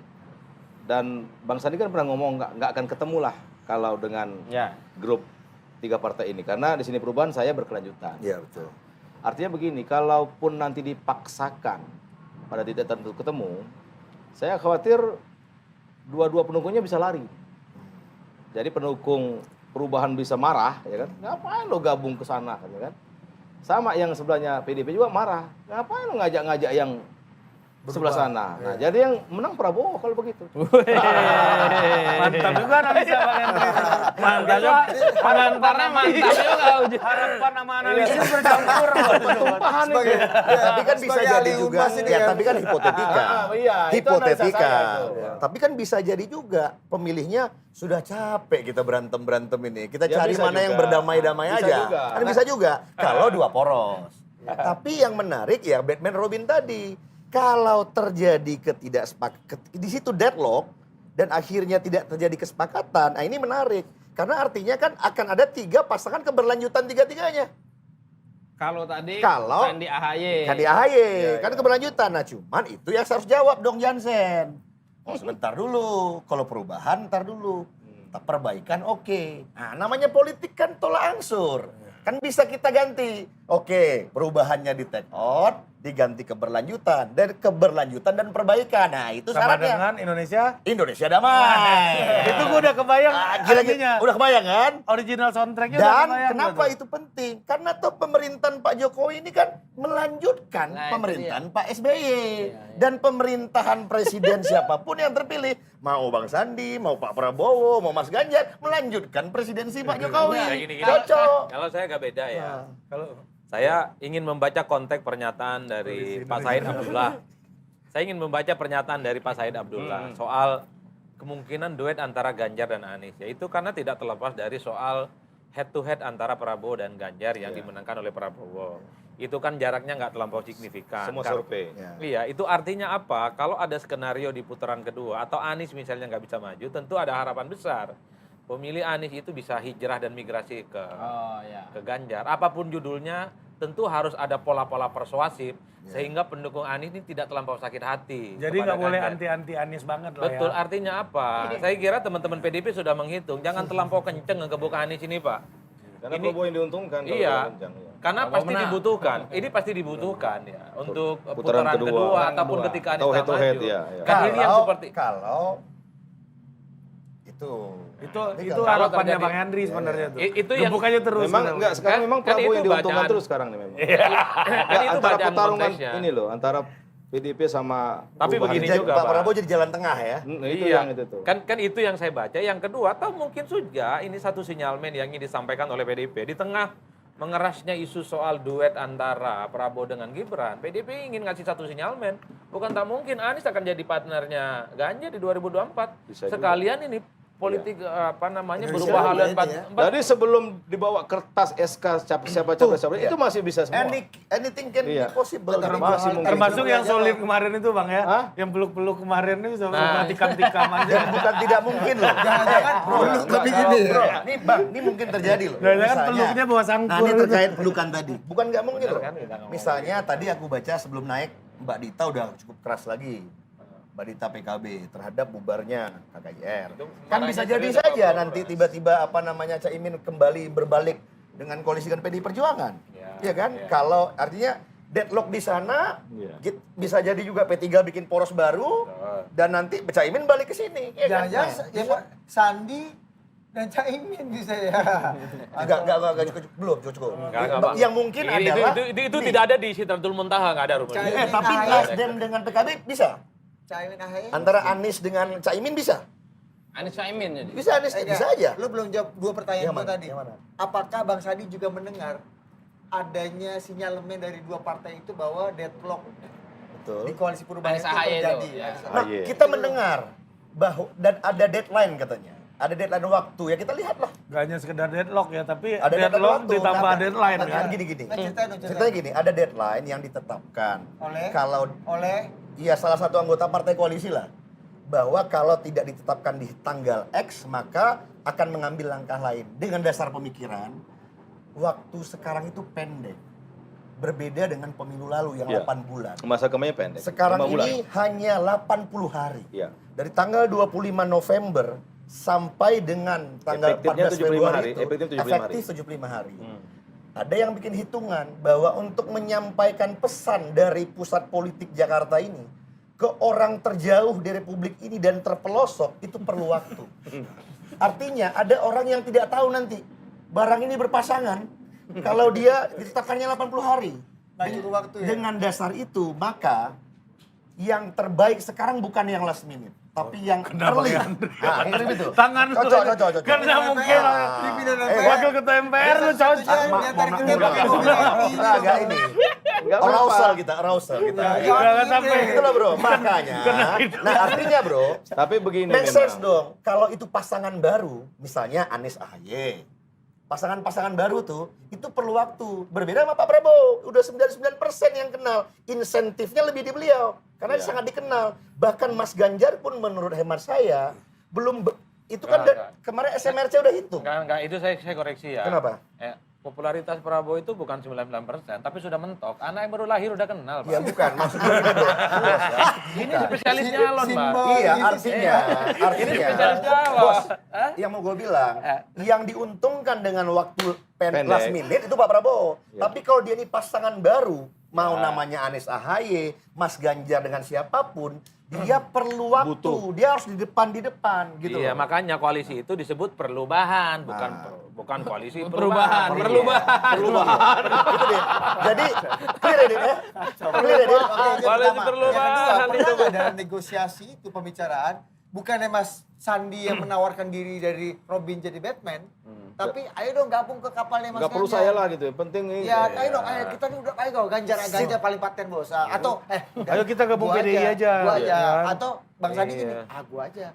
Dan Bang Sandi kan pernah ngomong nggak akan ketemu lah kalau dengan Ya. grup 3 partai ini, karena di sini perubahan saya berkelanjutan. Iya betul. Artinya begini, kalaupun nanti dipaksakan pada titik tertentu ketemu, saya khawatir dua-dua pendukungnya bisa lari. Jadi pendukung perubahan bisa marah, ya kan? Ngapain lo gabung ke sana, ya kan? Sama yang sebelahnya PDIP juga marah. Ngapain lo ngajak-ngajak yang sebelah sana? Nah, jadi yang menang Prabowo kalau begitu. Mantap juga analisa Bang Henry. Mantap juga. Pengantarnya mantap juga. Harapan sama analisis bercampur. Sebagai, Tapi kan bisa sebagai jadi ahli juga, humas ini ya kan. tapi kan hipotetika. Iya, itu analisa Hipotetika. saya itu. Tapi kan bisa jadi juga pemilihnya sudah capek kita berantem ini. Kita Ya, cari bisa mana yang juga. berdamai-damai Bisa aja. juga. Kan bisa juga. Kalau dua poros. Tapi yang menarik ya Batman Robin tadi. Kalau terjadi ketidaksepakatan, di situ deadlock dan akhirnya tidak terjadi kesepakatan, nah ini menarik. Karena artinya kan akan ada 3 pasangan keberlanjutan tiga-tiganya. Kalau tadi Kalau- Sandi AHY. Kan di AHY, kan keberlanjutan. Nah cuman itu yang harus jawab dong Jansen. Oh sebentar dulu, kalau perubahan ntar dulu. Perbaikan oke. Nah namanya politik kan tolak ansur. Kan bisa kita ganti. Oke, perubahannya di take out, diganti keberlanjutan. Dan keberlanjutan dan perbaikan. Nah itu Sama syaratnya. dengan Indonesia. Indonesia damai. Itu gue udah kebayang Gila, artinya. udah kebayang kan? Original soundtracknya udah Dan kebayang. kenapa gitu. itu penting? Karena toh pemerintahan Pak Jokowi ini kan melanjutkan Nah, itu pemerintahan Pak SBY. Dan pemerintahan presiden siapapun yang terpilih, mau Bang Sandi, mau Pak Prabowo, mau Mas Ganjar, melanjutkan presidensi Pak Jokowi. Nah, gini-gini. Cocok. Kalau saya agak beda ya. Kalau Saya ingin membaca konteks pernyataan dari Pak Said Abdullah. Saya ingin membaca pernyataan dari Pak Said Abdullah soal kemungkinan duet antara Ganjar dan Anies. Yaitu karena tidak terlepas dari soal head to head antara Prabowo dan Ganjar yang dimenangkan oleh Prabowo. Itu kan jaraknya nggak terlampau signifikan. Semua Kar- survei. Ya. Iya, itu artinya apa? Kalau ada skenario di putaran kedua atau Anies misalnya nggak bisa maju, tentu ada harapan besar. Pemilih Anies itu bisa hijrah dan migrasi ke Oh ya. Ganjar. Apapun judulnya, tentu harus ada pola-pola persuasif sehingga pendukung Anies ini tidak terlampau sakit hati. jadi kepada nggak boleh Ganjar. anti-anti Anies banget lah Betul, ya. artinya apa? Saya kira teman-teman PDIP sudah menghitung, jangan terlampau kenceng ngegebuk Anies ini, Pak. Karena Ini- Prabowo yang diuntungkan. kalau Iya, kencang, ya. karena Prabowo pasti menang. dibutuhkan. Ini pasti dibutuhkan ya untuk Putaran putaran kedua, kedua. ataupun ketika Anies Atau tak head to head, maju. ya, ya. Kan ini yang seperti kalau itu Itu kalau harapannya terjadi- Bang Henry sebenarnya tuh. Itu yang- Gebuk aja terus. Memang bener. enggak, sekarang Kan- memang kan Prabowo itu yang diuntungkan bacaan. terus sekarang nih memang. kan Ya, itu antara bacaan pertarungan konteksnya. ini loh, antara PDIP sama Tapi perubahan. begini Jadi juga, Pak Pak. Prabowo jadi jalan tengah ya. Itu Iya, yang itu tuh. kan itu yang saya baca. Yang kedua, atau mungkin juga ini satu sinyalmen yang ingin disampaikan oleh PDIP di tengah mengerasnya isu soal duet antara Prabowo dengan Gibran. PDIP ingin ngasih satu sinyalmen, bukan tak mungkin Anies akan jadi partnernya Ganjar di 2024. Bisa juga. Sekalian ini politik apa namanya Indonesia berubah juga haluan itu ya. Jadi sebelum dibawa kertas SK siapa capres itu masih bisa semua. Anything can be Iya. possible. Masih mungkin. Termasuk yang solid kemarin itu Bang ya. Hah? Yang peluk-peluk kemarin itu sama tikam-tikam aja. Dan bukan tidak mungkin loh. Jangan-jangan peluk tapi gini. Bro, nih Bang, ini mungkin terjadi loh. Jangan-jangan peluknya bawa Nah sangkur. ini terkait pelukan tadi. Bukan nggak mungkin loh. kan, kita ngomong. Misalnya tadi aku baca sebelum naik, Mbak Dita udah cukup keras lagi. Mbak Dita PKB terhadap bubarnya KKIR. Kan bisa jadi saja nanti tiba-tiba apa namanya Caimin kembali berbalik dengan koalisi dengan PDI Perjuangan. Iya kan? Kalau artinya deadlock di sana, bisa jadi juga P3 bikin poros baru dan nanti Caimin balik ke sini. Ya kan? Jangan-jangan ya, Pak, Sandi dan Caimin bisa ya. Enggak cukup, belum cukup. Enggak. Yang mungkin adalah itu tidak ada di Sidratul Muntaha, nggak ada rumornya. Caimin. tapi Nasdem dengan PKB bisa. Caimin AHY. Antara Anies dengan Caimin bisa. Anies Caimin jadi. Bisa Anies bisa aja. Lu belum jawab dua pertanyaan Yang gua mana? tadi. Yang mana? Apakah Bang Sandi juga mendengar adanya sinyalemen dari dua partai itu bahwa deadlock Betul. di koalisi perubahan Anies itu AHY terjadi? itu, ya. Nah, Iya. kita mendengar bahwa dan ada deadline katanya. Ada deadline waktu ya kita lihatlah. Gak hanya sekedar deadlock ya, tapi Ada deadline deadlock waktu. ditambah Nah, deadline nah, kan. Gini. Nah, ceritain. Ceritanya gini, ada deadline yang ditetapkan. Oleh? Oleh Iya salah satu anggota partai koalisi lah. Bahwa kalau tidak ditetapkan di tanggal X maka akan mengambil langkah lain. Dengan dasar pemikiran, waktu sekarang itu pendek. Berbeda dengan pemilu lalu yang Iya. 8 bulan. Masa kampanye pendek. Sekarang 5 bulan. ini hanya 80 hari. Iya. Dari tanggal 25 November sampai dengan tanggal Efektifnya 14 75 Februari hari, itu efektif 75 hari. efektif 75 hari. Ada yang bikin hitungan bahwa untuk menyampaikan pesan dari pusat politik Jakarta ini ke orang terjauh di republik ini dan terpelosok itu perlu waktu. Artinya ada orang yang tidak tahu nanti barang ini berpasangan kalau dia ditetapkannya 80 hari. laju waktu ya. Dengan dasar itu maka yang terbaik sekarang bukan yang last minute, tapi yang early. Nah, early itu. Tangan lu. Cocok. Karena mungkin wakil ketua MPR lu cocok. Enggak ini. Arousal kita. Jangan sampai. Itu loh bro, makanya. Nah artinya bro, Tapi begini make sense memang. dong. Kalau itu pasangan baru, misalnya Anies AHY. Pasangan-pasangan baru tuh, itu perlu waktu. Berbeda sama Pak Prabowo, udah 99% yang kenal. Insentifnya lebih di beliau, karena dia sangat dikenal. Bahkan Mas Ganjar pun menurut hemat saya, belum, itu kan kemarin SMRC udah hitung. Enggak, itu saya koreksi ya. Kenapa? Popularitas Prabowo itu bukan 99%, tapi sudah mentok. Anak yang baru lahir udah kenal, Pak. Ya bukan, maksudnya gitu bro. Ini spesialis nyalon, Pak. Iya, artinya, Ini spesialis Jawa. bos, yang mau gue bilang, yang diuntungkan dengan waktu Pendek. last minute itu Pak Prabowo. Tapi kalau dia ini pasangan baru, mau namanya Anies AHY, Mas Ganjar dengan siapapun, dia perlu waktu. Dia harus di depan gitu. Iya, loh. makanya koalisi itu disebut perubahan, bukan koalisi Perubahan. perubahan. Itu deh. Jadi clear ya, Dit, ya? Clear ya, Dit? Koalisi perubahan Yang kedua, itu, pernah Bu. nggak dalam negosiasi itu pembicaraan, bukannya Mas Sandi yang menawarkan diri dari Robin jadi Batman, tapi ayo dong gabung ke kapalnya Mas Nggak perlu Ganjar. saya lah gitu. Penting ini. Ya, ayo dong, ayo kita nih udah ayo Ganjar paling paten bos. Atau Ayo kita gabung gua PDI aja. Gua aja. Iya. Atau Bang Sandi gini, Iya. gua aja.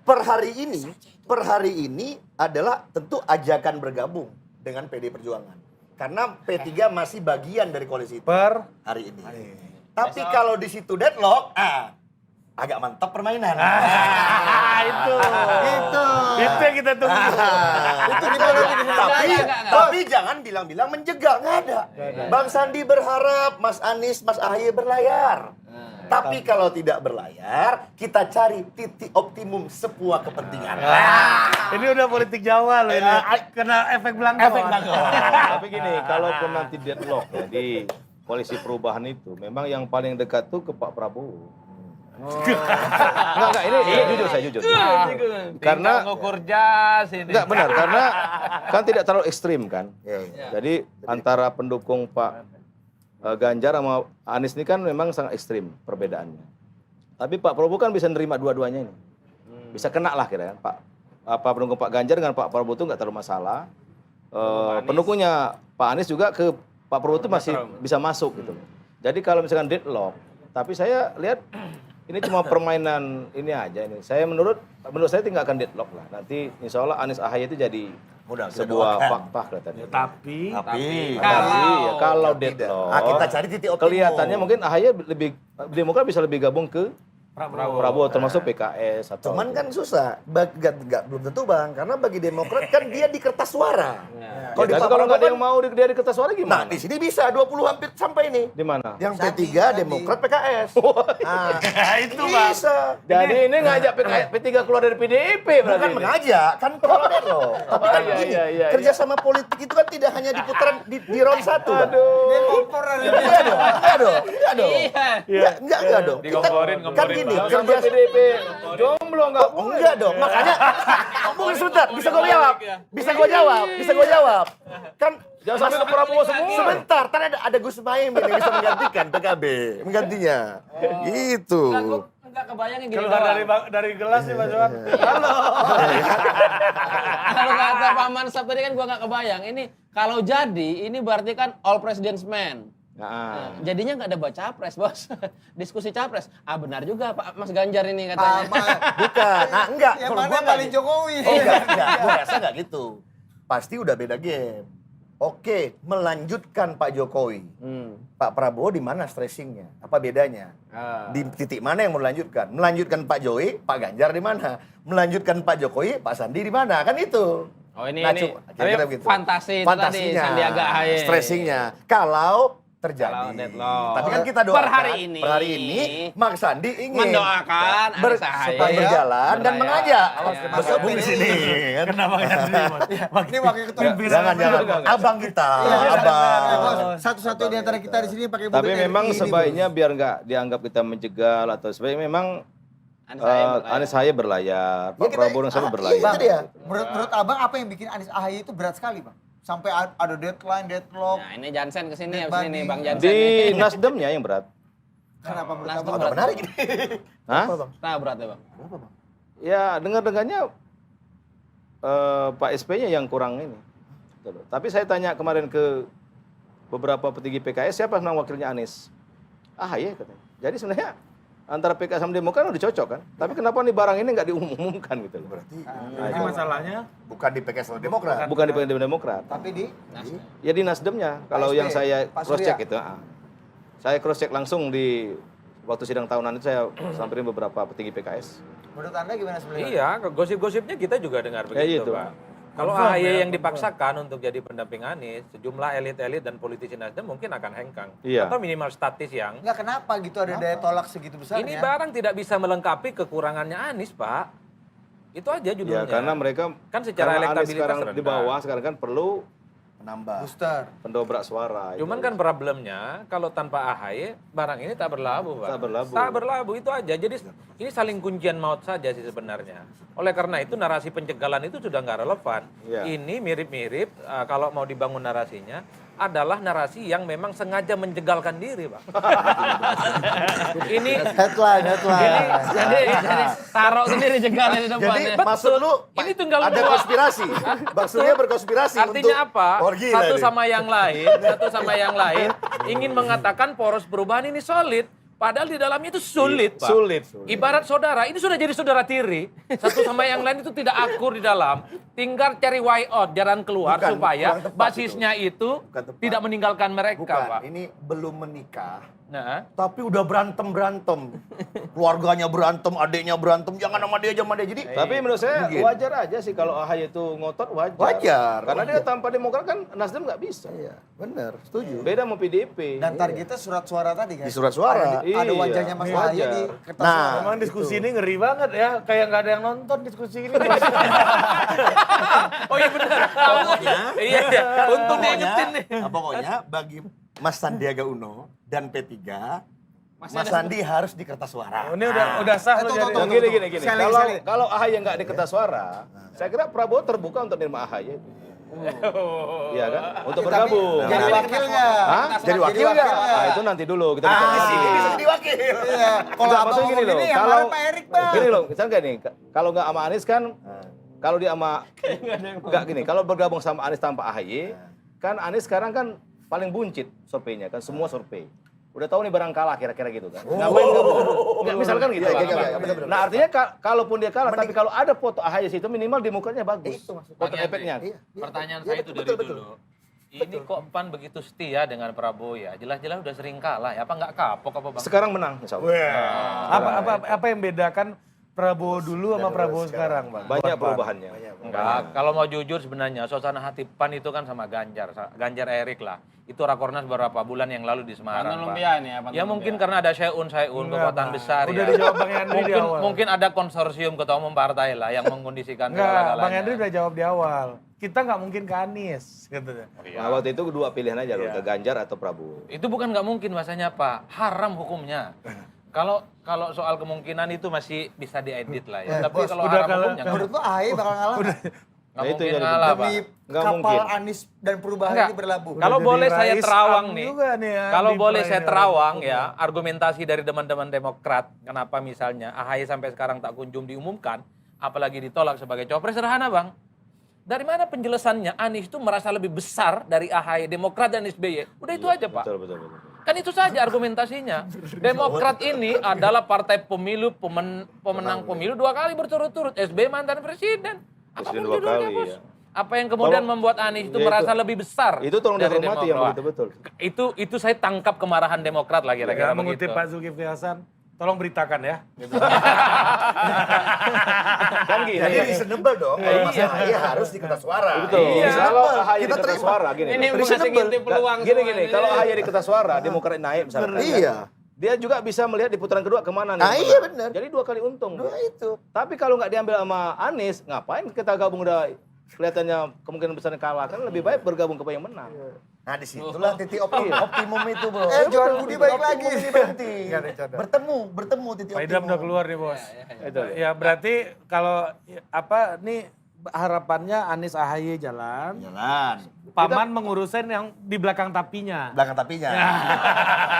Per hari ini adalah tentu ajakan bergabung dengan PD Perjuangan. Karena P3 masih bagian dari koalisi itu hari ini. Tapi kalau di situ deadlock, agak mantap permainan. Itu yang kita tunggu. Itu gimana? Tapi jangan bilang-bilang menjegal, nggak ada. Bang Sandi berharap Mas Anies, Mas AHY berlayar. Tapi kalau tidak berlayar, kita cari titik optimum sebuah kepentingan. Ini udah politik Jawa loh ini. Kena efek belangko. Tapi gini, kalaupun nanti deadlock ya di koalisi perubahan itu, memang yang paling dekat tuh ke Pak Prabowo. Enggak, ini jujur saya jujur. Karena ngukur jas ini. enggak benar, karena kan tidak terlalu ekstrim kan. Iya. Jadi antara pendukung Pak Ganjar sama Anies ini kan memang sangat ekstrim perbedaannya. Tapi Pak Prabowo kan bisa nerima dua-duanya ini. Bisa kena lah kira-kira. Pendukung Pak Ganjar dengan Pak Prabowo itu nggak terlalu masalah. Pendukungnya Pak Anies juga ke Pak Prabowo itu masih bisa masuk gitu. Jadi kalau misalkan deadlock, tapi saya lihat Ini cuma permainan ini aja ini. Menurut saya tinggalkan deadlock lah. Nanti insya Allah Anies AHY itu jadi Mudah kita sebuah doakan. fakta kelihatannya. Tapi Kalau tidak. deadlock, Kita cari titik optimum. kelihatannya mungkin AHY lebih Demokrat bisa lebih gabung ke Prabowo termasuk PKS atau Cuman kan susah, belum tentu Bang, karena bagi Demokrat kan dia di kertas suara. kalau di Pak kalau nggak ada Prabowo yang mau dia di kertas suara Nah, gimana? di sini bisa 20 hampir sampai nih. Di mana? Yang Sandi, P3, Sandi. Demokrat, PKS. Nah, itu Bang. bisa. Jadi ini ngajak P3 keluar dari PDIP berarti. Bukan ini. mengajak, kan problem loh. Tapi kan iya, gini, iya. kerjasama politik itu kan tidak hanya di putaran di round 1. Bang. Dia kompor ada dia. Enggak dong, enggak dong, enggak dong. Iya. Enggak dong. Digomporin, Kan ngomporin, gini, Bang. Sampai kerja PDIP jomblo nggak Oh, enggak dong, makanya mungkin sebentar, bisa gue jawab. Bisa gue jawab. Kan Jangan sampai ke Prabowo semua. sebentar, tadi ada Gus Muhaimin yang bisa menggantikan PKB, menggantinya. Gitu. Enggak kebayangin gini Keluar doang. dari gelas nih Pak Johan. Kalau kata Pak Mansap tadi kan gua nggak kebayang. Ini kalau jadi, ini berarti kan all president's man. Nah, Jadinya nggak ada baca capres, bos. Diskusi capres. Ah benar juga Pak Mas Ganjar ini katanya. Bukan. Nah, enggak. Yang Kalau mana gua yang paling Jokowi? Oh, enggak. Gue rasa enggak gitu. Pasti udah beda game. Oke, melanjutkan Pak Jokowi. Pak Prabowo di mana stressingnya? Apa bedanya? Di titik mana yang mau melanjutkan? Melanjutkan Pak Jokowi, Pak Ganjar di mana? Melanjutkan Pak Jokowi, Pak Sandi di mana? Kan itu. Oh ini kira-kira tapi fantasi itu tadi Sandiaga AHY. stressingnya. Kalau terjadi. Kalau deadlock. Tapi kan kita doakan. Per hari ini Mak Sandi ingin mendoakan Anies AHY supaya berjalan dan berlayar. mengajak. Awas, Bergabung masuk di sini. Kan? Kenapa nggak terima? Ini wakil ketua. Jangan. Abang kita. Abang. Satu-satu di antara kita di sini pakai mobil tapi RI memang ini, sebaiknya biar nggak dianggap kita menjegal atau sebaiknya memang Anies AHY berlayar, Pak Prabowo dan saya berlayar. Itu dia. Menurut abang apa yang bikin Anies AHY itu berat sekali bang? Sampai ada deadlock. Nah, ini Jansen kesini Dead habis ini body. Bang Jansen. Di Nasdemnya yang berat. Kenapa menurut Nasdem abang? Agak menarik ini. Hah? Nah, berat ya, Bang. Ya dengar-dengarnya Pak SP-nya yang kurang ini. Gitu loh. Tapi saya tanya kemarin ke beberapa petinggi PKS, siapa yang wakilnya Anies? AHY katanya. Jadi sebenarnya antara PKS sama Demokrat udah cocok kan. Tapi kenapa nih barang ini nggak diumumkan gitu loh. Berarti Ini masalahnya bukan di PKS atau Demokrat. Bukan di Demokrat. Tapi di Ya di Nasdemnya. Kalau SP, yang saya Pak cross check Surya. itu. Saya cross check langsung di waktu sidang tahunan itu saya samperin beberapa petinggi PKS. menurut anda gimana sebenarnya? Iya, gosip-gosipnya kita juga dengar begitu, gitu. Pak. Kalau AHY yang dipaksakan untuk jadi pendamping Anies, sejumlah elit-elit dan politisi Nasdem mungkin akan hengkang. Iya. Atau minimal statis yang Enggak kenapa gitu ada daya tolak segitu besarnya? ini barang tidak bisa melengkapi kekurangannya Anies, Pak. Itu aja judulnya. Ya karena mereka kan secara karena Anies elektabilitas sekarang di rendah. bawah sekarang kan perlu Menambah. Booster. pendobrak suara. Cuman itu. kan problemnya kalau tanpa AHY barang ini tak berlabuh, Pak. Tak berlabuh. Tak berlabuh itu aja. Jadi ini saling kuncian maut saja sih sebenarnya. Oleh karena itu narasi pencegalan itu sudah nggak relevan. Iya. Ini mirip-mirip kalau mau dibangun narasinya adalah narasi yang memang sengaja menjegalkan diri, Pak. ini Headline. Jadi taruh sendiri jegalnya di Jadi depannya. maksud lu Ini tinggal ada dua. konspirasi. Maksudnya berkonspirasi Artinya untuk apa? Oh, gila Satu nih. sama yang lain ingin mengatakan poros perubahan ini solid. Padahal di dalamnya itu sulit, Pak. Sulit. Ibarat saudara, ini sudah jadi saudara tiri. Satu sama yang lain itu tidak akur di dalam. Tinggal cari way out, jalan keluar Bukan, supaya kurang tepat basisnya itu Bukan tepat. tidak meninggalkan mereka, Bukan, Pak. ini belum menikah. Nah, Tapi udah berantem. Keluarganya berantem, adiknya berantem, jangan sama dia, jangan sama dia. Jadi Tapi menurut saya Mungkin. wajar aja sih kalau AHY itu ngotot wajar. Wajar, Karena dia wajar. tanpa Demokrat kan Nasdem nggak bisa. Iya, benar, setuju. Beda sama PDIP. Dan targetnya surat suara tadi kan? Di surat suara. Ada Iya, wajahnya Mas wajar. Ahaye di kertas Nah, suara. Emang diskusi ini ngeri banget ya, kayak nggak ada yang nonton diskusi ini. oh iya benar. Iya, iya. Untung diingetin nih. Pokoknya bagi Mas Sandiaga Uno dan P3, Mas Sandi harus di kertas suara. Ini udah sah lo Tuh, jadi. tuh, Yang gini. Sekali, Kalau sekali. kalau AHY nggak di kertas suara, saya kira Prabowo terbuka untuk menerima AHY. Iya kan? Untuk Tapi bergabung. jadi wakilnya. Hah? Jadi wakilnya. Nah, itu nanti dulu kita bicara Di sini lagi. bisa jadi wakil. Iya. Kalau Enggak, abang maksudnya ngomong gini, yang kalau marah Pak Erik bang. gini loh, misalnya kayak nih, kalau nggak sama Anies kan, kalau dia sama nggak gini, kalau bergabung sama Anies tanpa AHY, kan Anies sekarang kan paling buncit surveinya kan semua survei. Udah tahu nih barang kalah kira-kira gitu kan. Ngapain gabung? Nggak, misalkan gitu. Iya, Bang. iya, iya, benar-benar. Nah artinya kalaupun dia kalah, tapi kalau ada foto AHY situ minimal demokratnya bagus. Itu maksudnya. Foto efeknya. Iya, iya. Pertanyaan Iya, saya itu betul, dari betul. dulu. Ini kok PAN begitu setia dengan Prabowo ya? Jelas-jelas udah sering kalah ya. Apa nggak kapok apa Bang? Sekarang menang insya Allah. Apa yang bedakan Prabowo dulu sama Prabowo sekarang, Bang? Banyak Buat PAN. perubahannya. Enggak, kalau mau jujur sebenarnya suasana hati PAN itu kan sama Ganjar Erik lah. Itu rakornas beberapa bulan yang lalu di Semarang, Pantai Pak. Lumpia nih ya, Pantai Ya mungkin karena ada Syaun Enggak, kekuatan Bang. besar Udah ya. dijawab Bang Yandri di mungkin, awal. mungkin ada konsorsium ketua umum partai lah yang mengkondisikan Enggak, segala-galanya. Bang Yandri udah jawab di awal. Kita nggak mungkin ke Anies, katanya. Nah, waktu itu dua pilihan aja loh, ke Ganjar atau Prabowo. Itu bukan nggak mungkin bahasanya Pak, haram hukumnya. Kalau soal kemungkinan itu masih bisa diedit lah ya. Tapi Bos, kalau udah haram kalau- hukumnya nggak Menurut lo AHY bakal ngalah nggak? nggak Nah, itu mungkin yang ngalah Pak. Demi Nggak kapal mungkin. Anies dan perubahan Enggak. ini berlabuh. Kalau Udah boleh jadi saya rais terawang am nih. juga nih ya, Kalau di boleh saya perannya. terawang ya, argumentasi dari teman-teman Demokrat, kenapa misalnya AHY sampai sekarang tak kunjung diumumkan, apalagi ditolak sebagai cawapres, sederhana Bang. Dari mana penjelasannya Anies itu merasa lebih besar dari AHY, Demokrat dan SBY? Udah itu aja Pak. Betul. Kan itu saja argumentasinya. Demokrat ini adalah partai pemilu, pemenang pemilu 2 kali berturut-turut. SBY mantan presiden. Presiden Apapun 2 judulnya kali, Bos. ya. Apa yang kemudian Kalau- membuat Anies itu Ya, merasa itu- lebih besar? Itu tolong dari dihormati yang Demokrat? betul-betul. Itu saya tangkap kemarahan Demokrat lah kira-kira Ya, mengutip begitu. Pak Zulkifli Hasan, tolong beritakan ya. Gitu. Kan gini. Jadi reasonable dong. Kalau Mas AHY harus di kertas suara. Betul. Iya. Kalau AHY di Kita kertas terima. suara gini. Ini Loh. mengasih ngintip peluang Gini semua gini, ini. kalau AHY di kertas suara, Demokrat naik misalnya. Iya. Dia juga bisa melihat di putaran kedua kemana nih. Ah, yang iya menang. benar. Jadi 2 kali untung. Nah itu. Tapi kalau nggak diambil sama Anies, ngapain kita gabung udah kelihatannya kemungkinan besarnya kalah, kan lebih baik bergabung ke yang menang. Nah disitulah titik optimum itu bro. Johan Budi balik lagi. Optimum ini penting. Nggak ada canda. Bertemu titik Pak Idam optimum. udah keluar nih bos. Itu. Ya berarti kalau apa nih harapannya Anies AHY jalan, Jalan. Paman mengurusin yang di belakang tapinya. Belakang tapinya.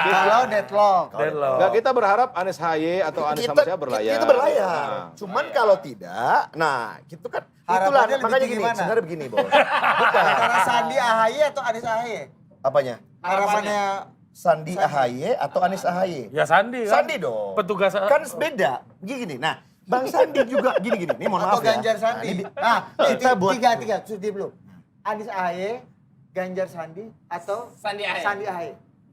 Kalau deadlock. Deadlock. Nggak, kita berharap Anies HY atau Anies sama saya berlayar. Kita berlayar. Nah. Cuman kalau tidak, nah gitu kan. Itulah Harapannya lebih makanya tinggi gini, mana? sebenarnya begini bos. Antara Sandi AHY atau Anies AHY? Apanya? Harapannya Sandi AHY atau Anies AHY? Ya Sandi kan. Sandi dong. Petugas Kan beda. Gini, nah Bang Sandi juga gini-gini. Ini mohon atau maaf ya. Ganjar Sandi? Nah, kita buat tiga, sudah belum. Anies AHY, Ganjar Sandi atau Sandi AHY. Sandi AHY.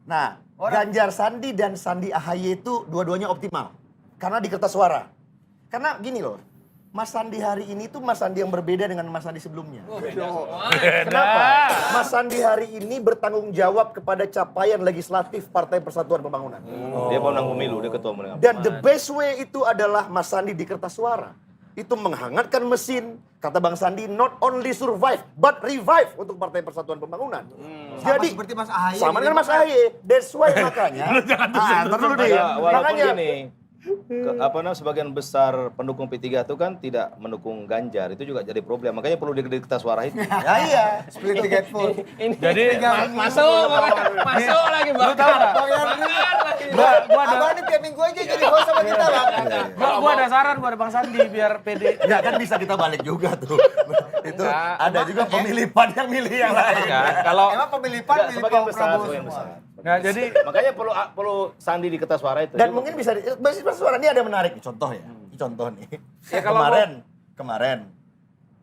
Nah, Ganjar Sandi dan Sandi AHY itu dua-duanya optimal. Karena di kertas suara. Karena gini loh, Mas Sandi hari ini tuh Mas Sandi yang berbeda dengan Mas Sandi sebelumnya. Kenapa? Mas Sandi hari ini bertanggung jawab kepada capaian legislatif Partai Persatuan Pembangunan. Dia pemenang pemilu, dia ketua umum. Dan the best way itu adalah Mas Sandi di kertas suara. Itu menghangatkan mesin, kata Bang Sandi, not only survive, but revive untuk Partai Persatuan Pembangunan. Jadi, seperti Mas AHY. sama dengan Mas AHY. That's why makanya. Ntar dulu deh. Ya, walaupun Makanya, gini, sebagian besar pendukung P3 itu kan tidak mendukung Ganjar, itu juga jadi problem. Makanya perlu di kertas suara itu. ya iya. Split ticket full. Ini Jadi masuk lagi Bang. Lu tahu nggak? Bang Yandri, Gua ada abang ini tiap minggu aja jadi host sama kita bang. gua ada saran buat Bang Sandi biar pede. Ya kan bisa kita balik juga tuh. Itu Enggak. ada juga pemilih PAN yang milih yang lain. Kan, kalau Emang pemilih PAN Enggak, milih sebagian Pak besar, Prabowo sebagian semua. besar. Nah, jadi Makanya perlu Sandi di kertas suara itu. Dan mungkin bisa basis suara ini ada menarik nih, contoh ya. Ini contoh nih. Kemarin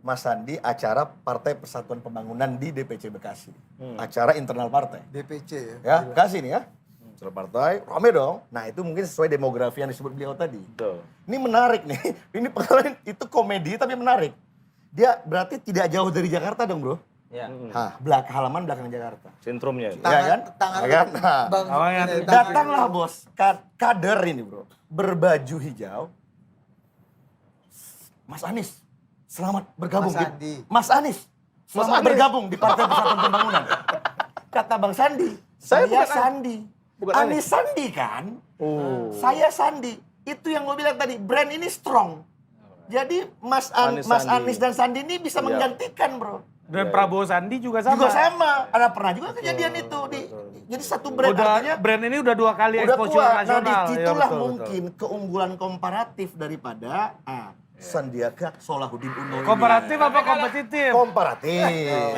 Mas Sandi acara Partai Persatuan Pembangunan di DPC Bekasi. Acara internal partai. DPC ya. Ya, Bekasi nih ya. Internal partai, rame dong. Nah, itu mungkin sesuai demografi yang disebut beliau tadi. Betul. Ini menarik nih. Ini pengalaman itu komedi tapi menarik. Dia berarti tidak jauh dari Jakarta dong, Bro. ya. Halaman belakang Jakarta. Sentrumnya itu. Ya kan? Tangan Ya kan? Nah. Bang. Abang yang ini, Datanglah bos, kader ini bro, berbaju hijau. Mas Anies, selamat bergabung. Mas Sandi. Mas Anies, selamat Anies. bergabung di Partai Persatuan Pembangunan. Kata Bang Sandi, Saya saya bukan Sandi. bukan Anies Sandi kan? Oh. Saya Sandi. Itu yang gue bilang tadi, brand ini strong. Jadi Mas Anies Sandi. Anies dan Sandi ini bisa Iya. menggantikan bro. dan Prabowo Sandi juga sama. Juga sama. Ada pernah juga kejadian itu. Jadi satu brand artinya Brand ini udah 2 kali udah exposure kuat. Nah, nasional. disitulah Ya, betul, mungkin keunggulan komparatif daripada Sandiaga Solahuddin Uno. ini. Komparatif apa kompetitif? Komparatif.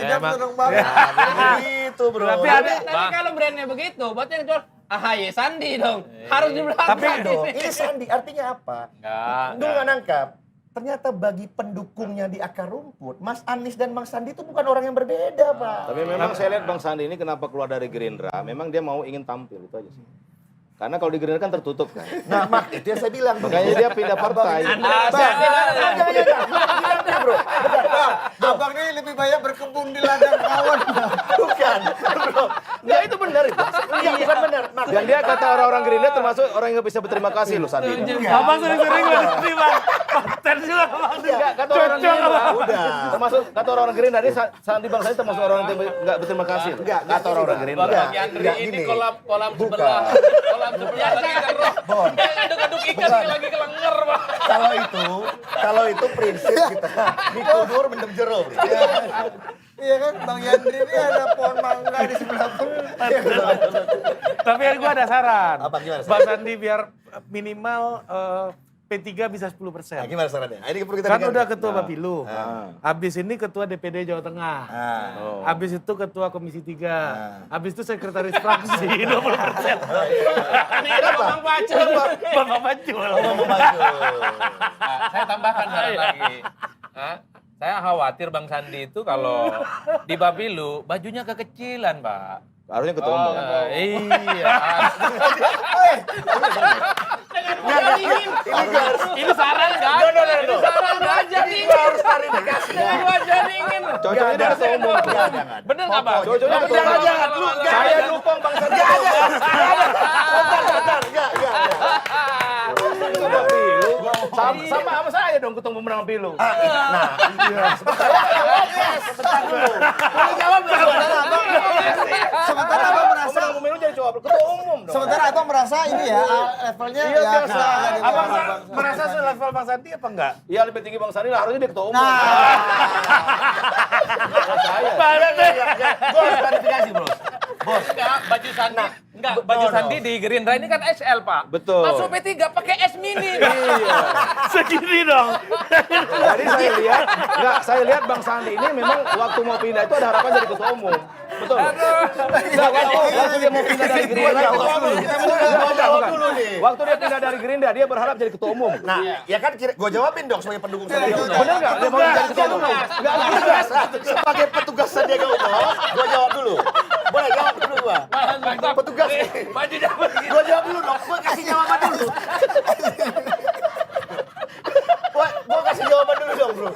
Tidak seneng banget. Nah, gitu bro. Tapi Jadi, ada- Tapi kalau brandnya begitu, berarti yang jual AHY Sandi dong. Harus di belakang. Tapi dong, ini Sandi artinya apa? Dulu nggak nangkap. Ternyata bagi pendukungnya di akar rumput, Mas Anies dan Bang Sandi itu bukan orang yang berbeda, Pak. Tapi memang saya lihat Bang Sandi ini kenapa keluar dari Gerindra, memang dia mau ingin tampil, itu aja sih. Karena kalau di Gerindra kan tertutup kan. Nah, itu yang saya bilang. Makanya dia pindah partai. Bro. Abang ini lebih banyak berkebun di ladang kawan. Bukan, bro. Ya itu benar itu. Iya, bukan benar. Dan dia kata orang-orang Gerindra termasuk orang yang nggak bisa berterima kasih loh Sandi. Abang sering-sering loh terima konten juga Abang. Enggak, kata orang Gerindra. Udah. Termasuk kata orang Gerindra, dia Sandi Bang Sandi termasuk orang yang nggak berterima kasih. Enggak, kata orang Gerindra. Bang Yandri ini gini. kolam Bukan. sebelah. Kolam sebelah lagi keroh. Aduk-aduk ikan lagi kelenger, Pak. Kalau itu prinsip kita dikubur mendem jeruk. Iya kan, Bang Yandri ini ada pohon mangga di sebelah pun. Tapi gue ada saran. Apa, gimana, Bang Sandi biar minimal P3 bisa 10%. Nah, gimana sarannya? Ini perlu kita Kan dengar. udah ketua Bapilu. Nah. Habis ini ketua DPD Jawa Tengah. Nah. Habis itu ketua Komisi 3. Habis itu sekretaris fraksi 20%. Ini Bang Pacul. Bapak Pacul. Saya tambahkan saran lagi. Saya khawatir Bang Sandi itu kalau di Bapilu bajunya kekecilan, Pak. Harusnya ketua umum. Iya. Ini saran kan? Ini saran aja nih. Harus klarifikasi. Dengan wajah dingin. Cocoknya dia ketua umum. Jangan. Bener nggak, Bang? Cocoknya ketua umum. Jangan. Saya dukung Bang Sandi. Ketua pilu. Sama saya dong ketemu pemenang pilu. Sebentar dulu. Boleh jawab nggak? Sementara abang merasa, Pemenang pemilu jadi ketua umum dong. sementara abang merasa ini ya levelnya Iya, ya biasa. Abang merasa selevel Bang Sandi apa enggak? Iya lebih tinggi Bang Sandi lah, harusnya dia ketua umum. Gue harus klarifikasi, bro. Enggak, baju Sandi. Enggak, baju Sandi di Gerindra ini kan XL, Pak. Betul. Masuk P3 pakai S mini. Segini dong. Jadi saya lihat Bang Sandi ini memang waktu mau pindah itu ada harapan jadi ketua umum. Betul. Nah, waktu dia mau pindah dari Gerindra, waktu dia pindah dari Gerindra, dia berharap jadi ketua umum. Nah, ya kan gue jawabin dong sebagai pendukung Sandiaga Uno. Bener nggak? Dia mau jadi ketua umum. Enggak juga. Sebagai petugas Sandiaga Uno, gue jawab dulu. Boleh jawab dulu gua. Petugas. Bajunya begini. Gua jawab dulu dong. Gua kasih jawaban dulu. Gua kasih jawaban dulu dong, bro.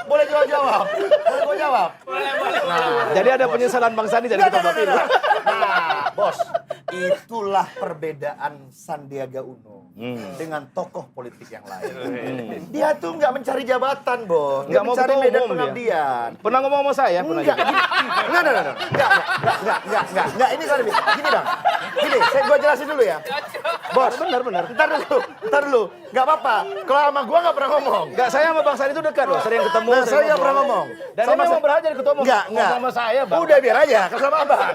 Boleh jawab. Boleh gua jawab. Jadi ada penyesalan Bang Sandi jadi ketua Bapilu. Nah, bos, itulah perbedaan Sandiaga Uno dengan tokoh politik yang lain. Dia tuh nggak mencari jabatan, bos. Nggak Nggak mau mencari ketua medan umum dia. pengabdian. Pernah ngomong sama saya? Pernah Enggak, juga. enggak, ini kan gini bang, gini, gua jelasin dulu ya, bos, Benar. ntar dulu, nggak apa-apa, kalau sama gua nggak pernah ngomong, Enggak, saya sama Bang Sandi itu dekat loh, sering ketemu. nah, sering saya nggak pernah ngobrol. ngomong, Dan dia memang berharap jadi ketua umum. enggak, Ngomong sama saya, Bang. udah biar aja, kalau sama abang,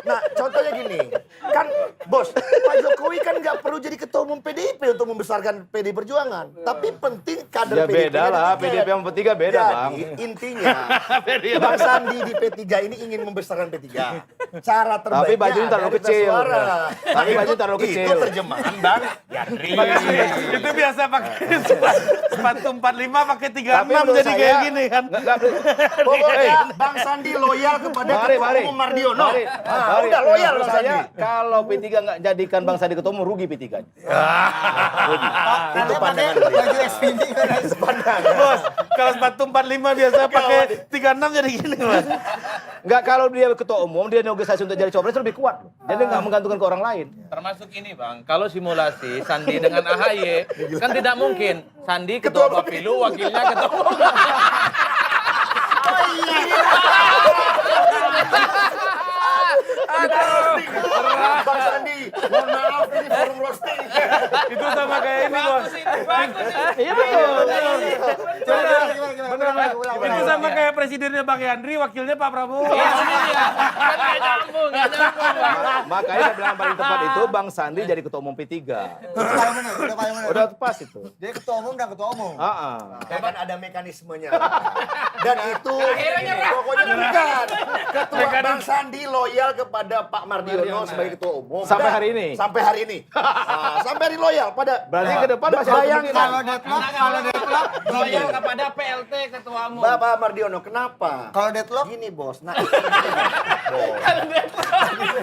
nah contohnya gini, kan bos, Pak Jokowi kan nggak perlu jadi ketua umum PDIP untuk membesarkan PDI Perjuangan, tapi penting kader Ya PDIP beda lah, PDIP sama P3 beda, Bang. Jadi intinya Bang Sandi di P3 ini ingin membesarkan P3. Cara terbaiknya Tapi bajunya terlalu adalah minta kecil. suara. Tapi bajunya terlalu Itu kecil. terjemahan Bang Yandri. Itu biasa pakai sepatu 45 pakai 36 menurut jadi saya- kayak gini kan. Nggak, Pokoknya Bang Sandi loyal kepada Ketua Umum Mardiono. Mari. Udah loyal Menurut Bang Sandi. saya, kalau P3 nggak jadikan Bang Sandi ketua umum, rugi P3. Itu pandangan beliau. baju XPD kan. Bos, kalau sepatu 45 biasa pakai 36 jadi gini, Mas. Nggak, kalau dia ketua umum, dia negosiasi untuk jadi cawapres lebih kuat. Jadi nggak menggantungkan ke orang lain. Termasuk ini, Bang. Kalau simulasi Sandi dengan AHY, kan tidak mungkin. Sandi ketua Bapilu, wakilnya ketua umum. Bang Sandi, mohon maaf ini forum roasting. Itu sama kayak ini, Bos. Iya betul. Itu sama kayak presidennya Bang Yandri, wakilnya Pak Prabowo. Iya, kan nggak nyambung, nggak nyambung. Makanya saya bilang paling tepat itu Bang Sandi jadi ketua umum P3. Udah paling bener, udah paling bener. Udah pas itu. Jadi ketua umum dan ketua umum. Ya kan ada mekanismenya. Dan itu pokoknya bukan. Ketua Bang Sandi loyal kepada Pak Mardiono sebagai ketua umum. Sampai hari ini? Sampai hari ini. Sampai hari loyal pada. Berarti ke depan masih ada bayangkan. kemungkinan. Kalau deadlock, Loyal kepada PLT ketua umum. Bapak Mardiono, kenapa? kalau deadlock, Gini bos, nah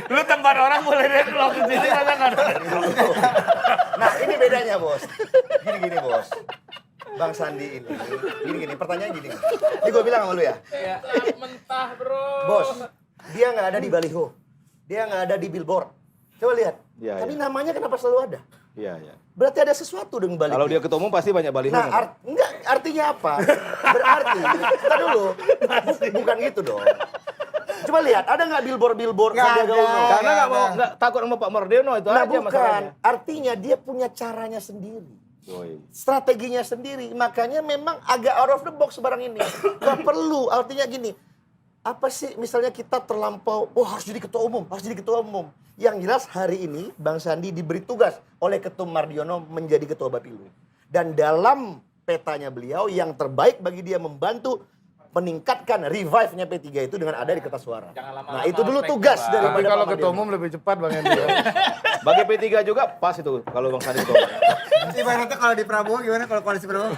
Lu tempat orang boleh deadlock di sini kan? nah ini bedanya bos. Gini bos. Bang Sandi ini, gini, pertanyaan gini. Ini gue bilang sama lu ya. Mentah bro. Bos, dia nggak ada di baliho. Dia nggak ada di billboard. Coba lihat. Iya, Tapi iya. namanya kenapa selalu ada? Iya, iya. Berarti ada sesuatu dengan baliho. Kalau dia ketua umum pasti banyak baliho. Nah, enggak, artinya apa? Berarti, kita dulu, bukan gitu dong. Coba lihat, ada nggak billboard Nggak Sandiaga ada. Uno? Karena nggak takut sama Pak Mardiono itu Nah aja bukan, masalahnya. artinya dia punya caranya sendiri. Yoi. Strateginya sendiri, makanya memang agak out of the box barang ini. Nggak perlu, artinya gini, apa sih misalnya kita terlampau, harus jadi ketua umum, harus jadi ketua umum. Yang jelas hari ini Bang Sandi diberi tugas oleh Ketum Mardiono menjadi ketua Bapilu. Dan dalam petanya beliau yang terbaik bagi dia membantu meningkatkan revive-nya P3 itu dengan ada di kertas suara. Nah itu dulu tugas dari Tapi kalau ketua umum lebih cepat Bang Hendy. Bagi P3 juga pas itu kalau Bang Sandi ketua umum. ibaratnya kalau di Prabowo gimana kalau koalisi Prabowo?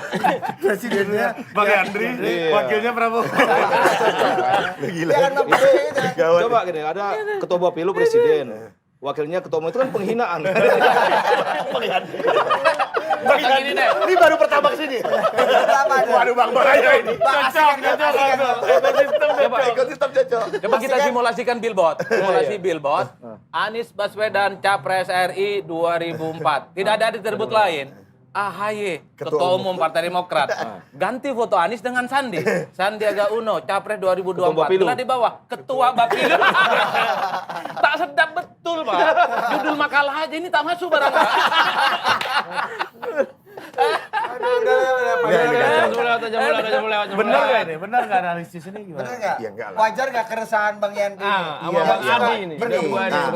Presidennya. Bang Andri, Iya. wakilnya Prabowo. Dia kan itu. Coba gini, ada ketua Bapilu presiden. Wakilnya ketua umum itu kan penghinaan. Gini deh. Ini baru pertama kesini. Waduh Bang Bahaya ini. Ekosistem cocok. Coba kita simulasikan billboard. Simulasi billboard. Anies Baswedan Capres RI 2004. Tidak ada atribut lain. AHY, Ketua Umum Partai Demokrat. Ganti foto Anies dengan Sandi. Sandiaga Uno, Capres 2024. Bapilu. Bila di bawah, Ketua Bapilu. Tak sedap betul, Pak. Judul makalah aja ini tak masuk barang. Bener nggak ini? Bener nggak analisis ini gimana? Bener nggak? Ya, enggak lah. Wajar nggak keresahan Bang Yandri? Sama Bang Adi ini. Bener, Nah,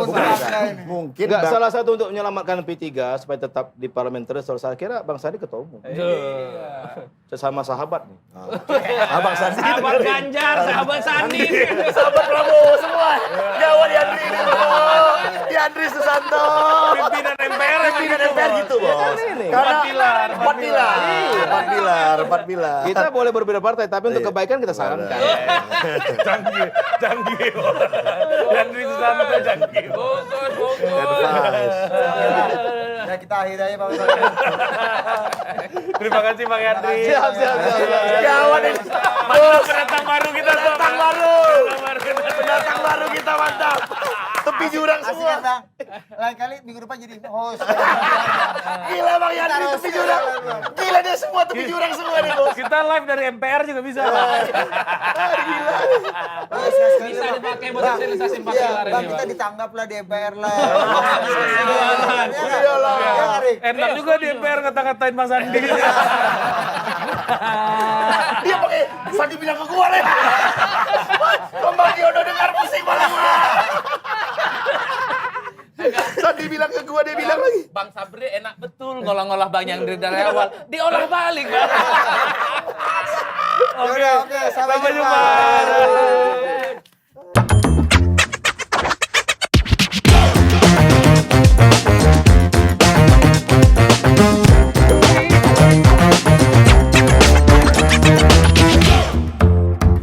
mungkin Enggak, Bang- salah satu untuk menyelamatkan P3 supaya tetap di parliamentary saya kira Bang Sandi ketua umum. Sesama sahabat nih. Abang Sandi Sahabat Ganjar, sahabat Sandi. sahabat Prabowo semua. Jawa di Andri ini bos. Di Andri Susanto. Pimpinan MPR Pimpinan MPR gitu bos. Karena empat pilar. Kita boleh berbeda partai tapi untuk kebaikan kita sarankan. Canggih. Andri Susanto canggih. Ya kita akhiri aja Bang. Terima kasih Bang Andri. Siap. Jawa deh. Pendatang baru kita. Pendatang baru kita mantap. Tepi jurang Asik semua. kan Bang? Lain kali minggu depan jadi host. Gila Bang Yandri tepi jurang. Gila dia semua tepi jurang semua nih bos. Kita live dari MPR juga bisa. Bisa dipakai buat sosialisasi 4 Iya, pilar Bang ini, kita Bang. ditangkap lah di MPR lah. Iyalah. Enak juga di MPR ngata-ngatain Mas Andi. Dia pakai Sandi bilang ke gua leh. Bang Yono dengar pusing malah. Sandi bilang ke gua, dia bilang lagi. Bang Sabri enak betul ngolah-ngolah Bang Yandri dari awal. Diolah balik. Oke, sampai jumpa. Jumpa.